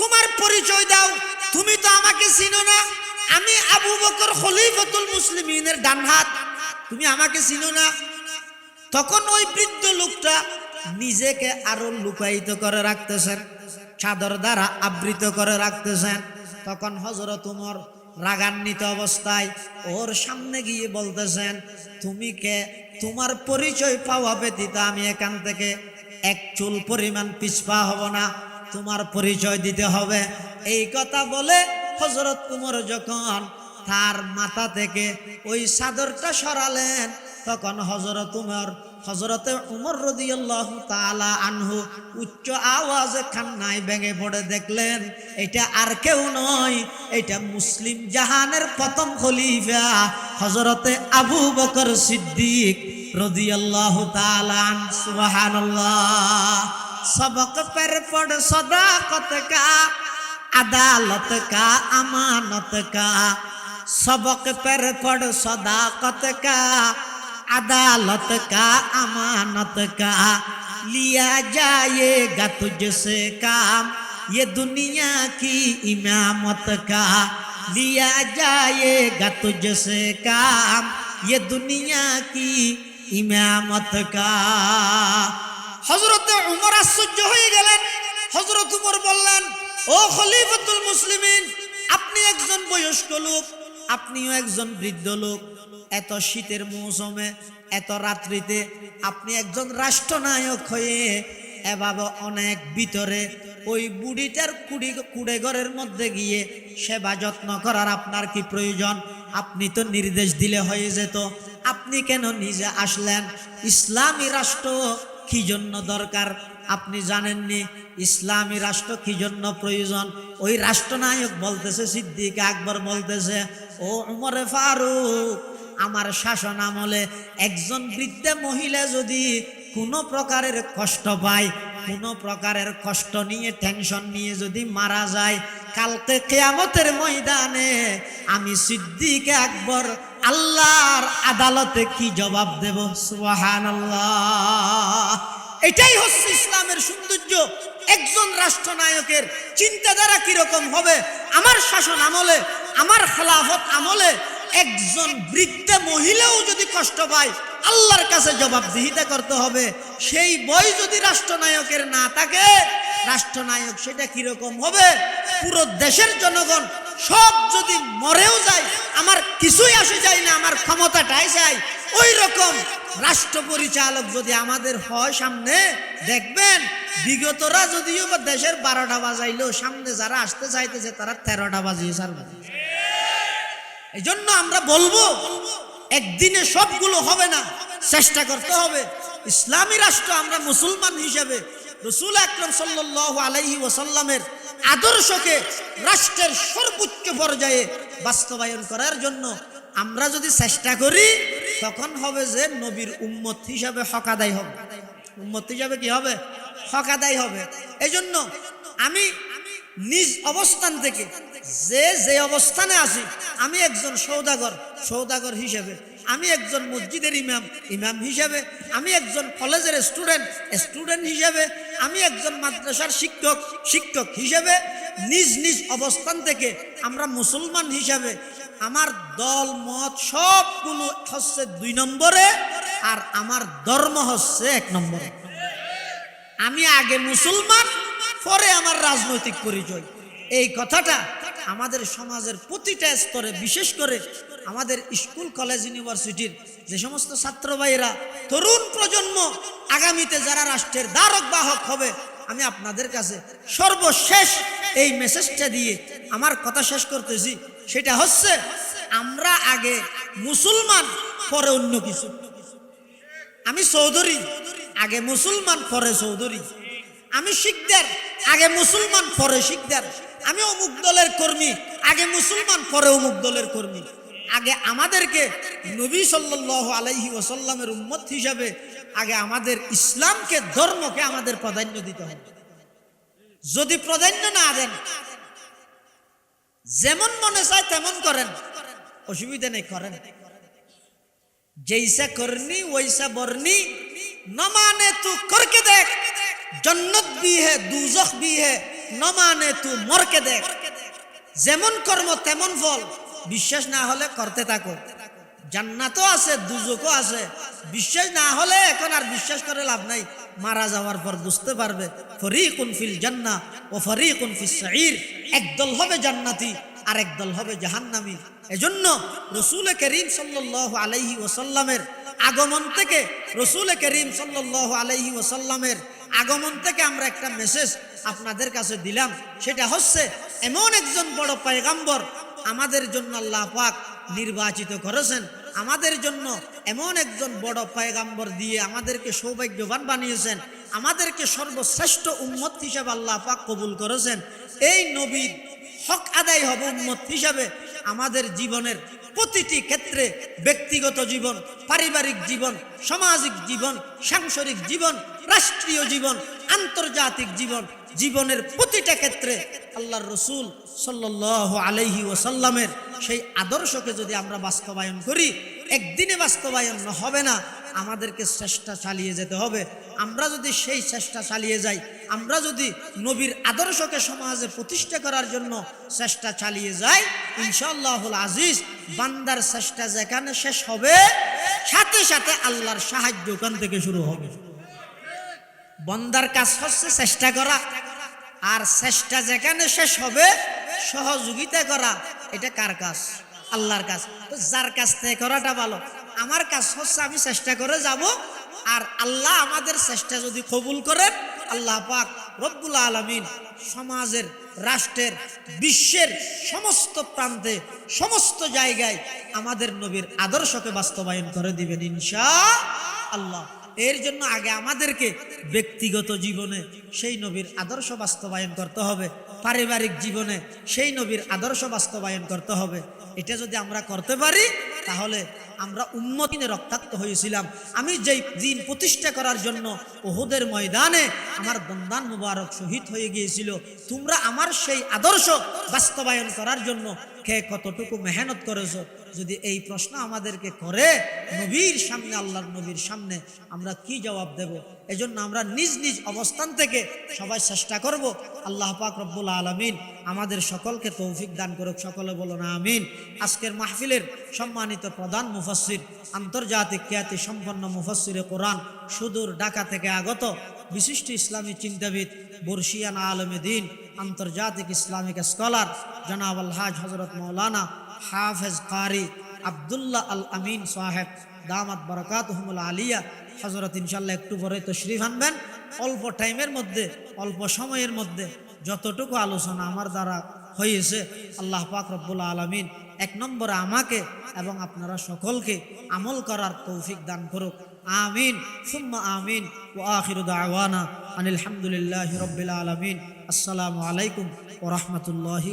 তোমার পরিচয় দাও, তুমি তো আমাকে চিনো না, আমি আবু বকর খলিফাতুল মুসলিমিনের ডান হাত, তুমি আমাকে চিনো না। তখন ওই বৃদ্ধ লোকটা নিজেকে আরো লুকায়িত করে রাখতেছেন, চাদর দ্বারা আবৃত করে রাখতেছেন। তখন হযরত ওমর রাগান্বিত অবস্থায় ওর সামনে গিয়ে বলতেছেন, তুমি কে? তোমার পরিচয় পাওয়া ব্যতীত আমি এখান থেকে এক চুল পরিমাণ পিছপা হব না, তোমার পরিচয় দিতে হবে। এই কথা বলে হযরত ওমর যখন তার মাথা থেকে ওই চাদরটা সরালেন, তখন হযরতে ওমর রাদিয়াল্লাহু তাআলা আনহু উচ্চ আওয়াজে কান্নায় ভেঙে পড়ে দেখলেন, এটা আর কেউ নয়, এটা মুসলিম জাহানের প্রথম খলিফা হযরতে আবু বকর সিদ্দিক রাদিয়াল্লাহু তাআলা। সুবহানাল্লাহ। सबक पर पढ़ सदाकत का, अदालत का, अमानत का, सबक पर पढ़ सदाकत का, अदालत का, अमानत का, लिया जाएगा तुझसे काम, ये दुनिया की इमामत का, लिया जाएगा तुझसे काम, ये दुनिया की इमामत का। হযরতে ওমর আশ্চর্য হয়ে গেলেন। হযরত ওমর বললেন, ও খলিফাতুল মুসলিমিন, আপনি একজন বয়স্ক লোক, আপনিও একজন বৃদ্ধ লোক, এত শীতের মৌসুমে, এত রাত্রিতে আপনি একজন রাষ্ট্রনায়ক হয়ে এভাবে অনেক ভিতরে ওই বুড়িটার কুড়ে ঘরের মধ্যে গিয়ে সেবা যত্ন করার আপনার কি প্রয়োজন? আপনি তো নির্দেশ দিলে হয়ে যেত, আপনি কেন নিজে আসলেন? ইসলামী রাষ্ট্র কি জন্য দরকার আপনি জানেননি? ইসলামী রাষ্ট্র কি জন্য প্রয়োজন? ওই রাষ্ট্রনায়ক বলতেছে, সিদ্দিক আকবর বলতেছে, ও উমরে ফারুক, আমার শাসন আমলে একজন বৃদ্ধা মহিলা যদি কোনো প্রকারের কষ্ট পায়, কোনো প্রকারের কষ্ট নিয়ে, টেনশন নিয়ে যদি মারা যায়, কালকে কিয়ামতের ময়দানে আমি সিদ্দিক আকবর আল্লাহর আদালতে কি জবাব দেব? সুবহানাল্লাহ। এটাই হচ্ছে ইসলামের সৌন্দর্য। একজন রাষ্ট্রনায়কের চিন্তাধারা কিরকম হবে? আমার শাসন আমলে, আমার খেলাফত আমলে একজন বৃদ্ধা মহিলাও যদি কষ্ট পায়, আল্লাহর কাছে জবাবদিহিতা করতে হবে। সেই বই যদি রাষ্ট্রনায়কের না থাকে, রাষ্ট্রনায়ক সেটা কিরকম হবে? পুরো দেশের জনগণ সব যদি মরেও যায়, আমার কিছুই আসে যায় না, আমার ক্ষমতাটাই চাই, ওই রকম রাষ্ট্র পরিচালক যদি আমাদের হয় সামনে, দেখবেন বিগতরা যদিও বা দেশের 12টা বাজাইলো, সামনে যারা আসতে চাইতেছে তারা 13টা বাজিয়ে ছাড়বে। এই জন্য আমরা বলবো, একদিনে সবগুলো হবে না, চেষ্টা করতে হবে। ইসলামী রাষ্ট্র আমরা মুসলমান হিসেবে রাসূল আকরাম সাল্লাল্লাহু আলাইহি ওয়াসাল্লামের আদর্শকে রাষ্ট্রের সর্বোচ্চ পর্যায়ে বাস্তবায়ন করার জন্য আমরা যদি চেষ্টা করি, তখন হবে যে নবীর উম্মত হিসাবে হক আদায় হবে। উম্মত হিসাবে কি হবে? হক আদায় হবে। এই জন্য আমি নিজ অবস্থান থেকে যে অবস্থানে আছি, আমি একজন সৌদাগর হিসেবে, আমি একজন মসজিদের ইমাম হিসেবে, আমি একজন কলেজের স্টুডেন্ট হিসেবে, আমি একজন মাদ্রাসার শিক্ষক হিসেবে, নিজ নিজ অবস্থান থেকে আমরা মুসলমান হিসাবে আমার দল মত সবগুলো হচ্ছে 2 নম্বরে আর আমার ধর্ম হচ্ছে 1 নম্বর। আমি আগে মুসলমান, পরে আমার রাজনৈতিক পরিচয়। এই কথাটা আমাদের সমাজের প্রতিটা স্তরে, বিশেষ করে আমাদের স্কুল কলেজ ইউনিভার্সিটির যে সমস্ত ছাত্র ভাইয়েরা, তরুণ প্রজন্ম, আগামীতে যারা রাষ্ট্রের ধারক বাহক হবে, আমি আপনাদের কাছে সর্বশেষ এই মেসেজটা দিয়ে আমার কথা শেষ করতেছি। সেটা হচ্ছে, আমরা আগে মুসলমান, পরে অন্য কিছু। আমি চৌধুরী, আগে মুসলমান, পরে চৌধুরী। আমি শিকদার, আগে মুসলমান, পরে শিকদার। আমি অমুক দলের কর্মী, আগে মুসলমান, পরে অমুক দলের কর্মী। আগে আমাদেরকে নবী সাল্লাল্লাহু আলাইহি ওয়াসাল্লামের উম্মত হিসাবে আগে আমাদের ইসলামকে, ধর্মকে আমাদের প্রাধান্য দিতে হবে। যদি প্রাধান্য না দেন, যেমন মনে চায় তেমন করেন, অসুবিধা নেই, করেন। जैसा करनी वैसा बरनी, न माने तू करके देख, जन्नत भी है दूजख भी है, न माने तू मर के देख। যেমন কর্ম তেমন ফল, বিশ্বাস না হলে করতে থাকো। জান্নাতও আছে, দুজখও আছে। বিশ্বাস না হলে এখন আর বিশ্বাস করে লাভ নাই, মারা যাওয়ার পর বুঝতে পারবে। ফরিকুন ফিল জান্নাহ ওয়া ফরিকুন ফিস সাঈর, একদল হবে জান্নাতি আর একদল হবে জাহান্নামী। এজন্য রাসূল করিম সাল্লাল্লাহু আলাইহি ওয়াসাল্লামের আগমন থেকে, রাসূল করিম সাল্লাল্লাহু আলাইহি ওয়াসাল্লামের আগমন থেকে আমরা একটা মেসেজ আপনাদের কাছে দিলাম। সেটা হচ্ছে, এমন একজন বড় পয়গম্বর আমাদের জন্য আল্লাহ পাক নির্বাচিত করেছেন। আমাদের জন্য এমন একজন বড় পয়গম্বর দিয়ে আমাদেরকে সৌভাগ্যবান বানিয়েছেন। আমাদেরকে সর্বশ্রেষ্ঠ উম্মত হিসেবে আল্লাহ পাক কবুল করেছেন। এই নবীর হক আদায় হবে উম্মত হিসাবে আমাদের জীবনের প্রতিটি ক্ষেত্রে, ব্যক্তিগত জীবন, পারিবারিক জীবন, সামাজিক জীবন, সাংসারিক জীবন, রাষ্ট্রীয় জীবন, আন্তর্জাতিক জীবন, জীবনের প্রতিটা ক্ষেত্রে আল্লাহর রাসূল সাল্লাল্লাহু আলাইহি ওয়াসাল্লামের সেই আদর্শকে যদি আমরা বাস্তবায়ন করি, একদিনে বাস্তবায়ন হবে না, আমাদেরকে চেষ্টা চালিয়ে যেতে হবে। আমরা যদি সেই চেষ্টা চালিয়ে যাই, আমরা যদি নবীর আদর্শকে সমাজে প্রতিষ্ঠা করার জন্য চেষ্টা চালিয়ে যাই, ইনশাআল্লাহুল আজিজ, বান্দার চেষ্টা যেখানে শেষ হবে, সাথে সাথে আল্লাহর সাহায্য ওখান থেকে শুরু হবে। বান্দার কাজ হচ্ছে চেষ্টা করা, আর চেষ্টা যেখানে শেষ হবে, সহযোগিতা করা, এটা কার কাজ? আল্লাহর কাজ। তো যার কাছ থেকে করাটা ভালো। আমার কাজ হচ্ছে আমি চেষ্টা করে যাব, আর আল্লাহ আমাদের চেষ্টা যদি কবুল করেন, আল্লাহ পাক রব্বুল আলামিন সমাজের, রাষ্ট্রের, বিশ্বের সমস্ত প্রান্তে, সমস্ত জায়গায় আমাদের নবীর আদর্শকে বাস্তবায়ন করে দিবেন ইনশাআল্লাহ। এর জন্য আগে আমাদেরকে ব্যক্তিগত জীবনে সেই নবীর আদর্শ বাস্তবায়ন করতে হবে, পারিবারিক জীবনে সেই নবীর আদর্শ বাস্তবায়ন করতে হবে। এটা যদি আমরা করতে পারি, তাহলে আমরা উম্মতিনে রক্তাক্ত হয়েছিলাম। আমি যেই দিন প্রতিষ্ঠা করার জন্য উহুদের ময়দানে আমার দন্দান মুবারক শহীদ হয়ে গিয়েছিল, তোমরা আমার সেই আদর্শ বাস্তবায়ন করার জন্য কে কতটুকু মেহনত করেছো? যদি এই প্রশ্ন আমাদেরকে করে, নবীর সামনে, আল্লাহর নবীর সামনে আমরা কি জবাব দেব? এজন্য আমরা নিজ নিজ অবস্থান থেকে সবাই চেষ্টা করব। আল্লাহ পাক রব্বুল আলামিন আমাদের সকলকে তৌফিক দান করুক, সকলে বলুন আমিন। আজকের মাহফিলের সম্মানিত প্রধান মুফাসসির, আন্তর্জাতিক খ্যাতি সম্পন্ন মুফাসসিরে কোরআন, সুদূর ঢাকা থেকে আগত বিশিষ্ট ইসলামী চিন্তাবিদ, বর্ষিয়ান আলেমে দ্বীন, আন্তর্জাতিক ইসলামিক স্কলার জনাব আলহাজ হযরত মাওলানা হাফেজ কারি আব্দুল্লাহ আল আমিন সাহেব দামাত বারাকাতুহুমুল আলিয়া হযরত ইনশাআল্লাহ একটু পরে তশরিফ আনবেন। অল্প টাইমের মধ্যে, অল্প সময়ের মধ্যে যতটুকু আলোচনা আমার দ্বারা হয়েছে, আল্লাহ পাক রব্বুল আলামিন 1 নম্বরে আমাকে এবং আপনারা সকলকে আমল করার তৌফিক দান করুক। আমিন সুম্মা আমিন। ওয়া আখিরু দাওয়ানা আনিল হামদুলিল্লাহি রাব্বিল আলামিন। আসসালামু আলাইকুম ওয়া রাহমাতুল্লাহি।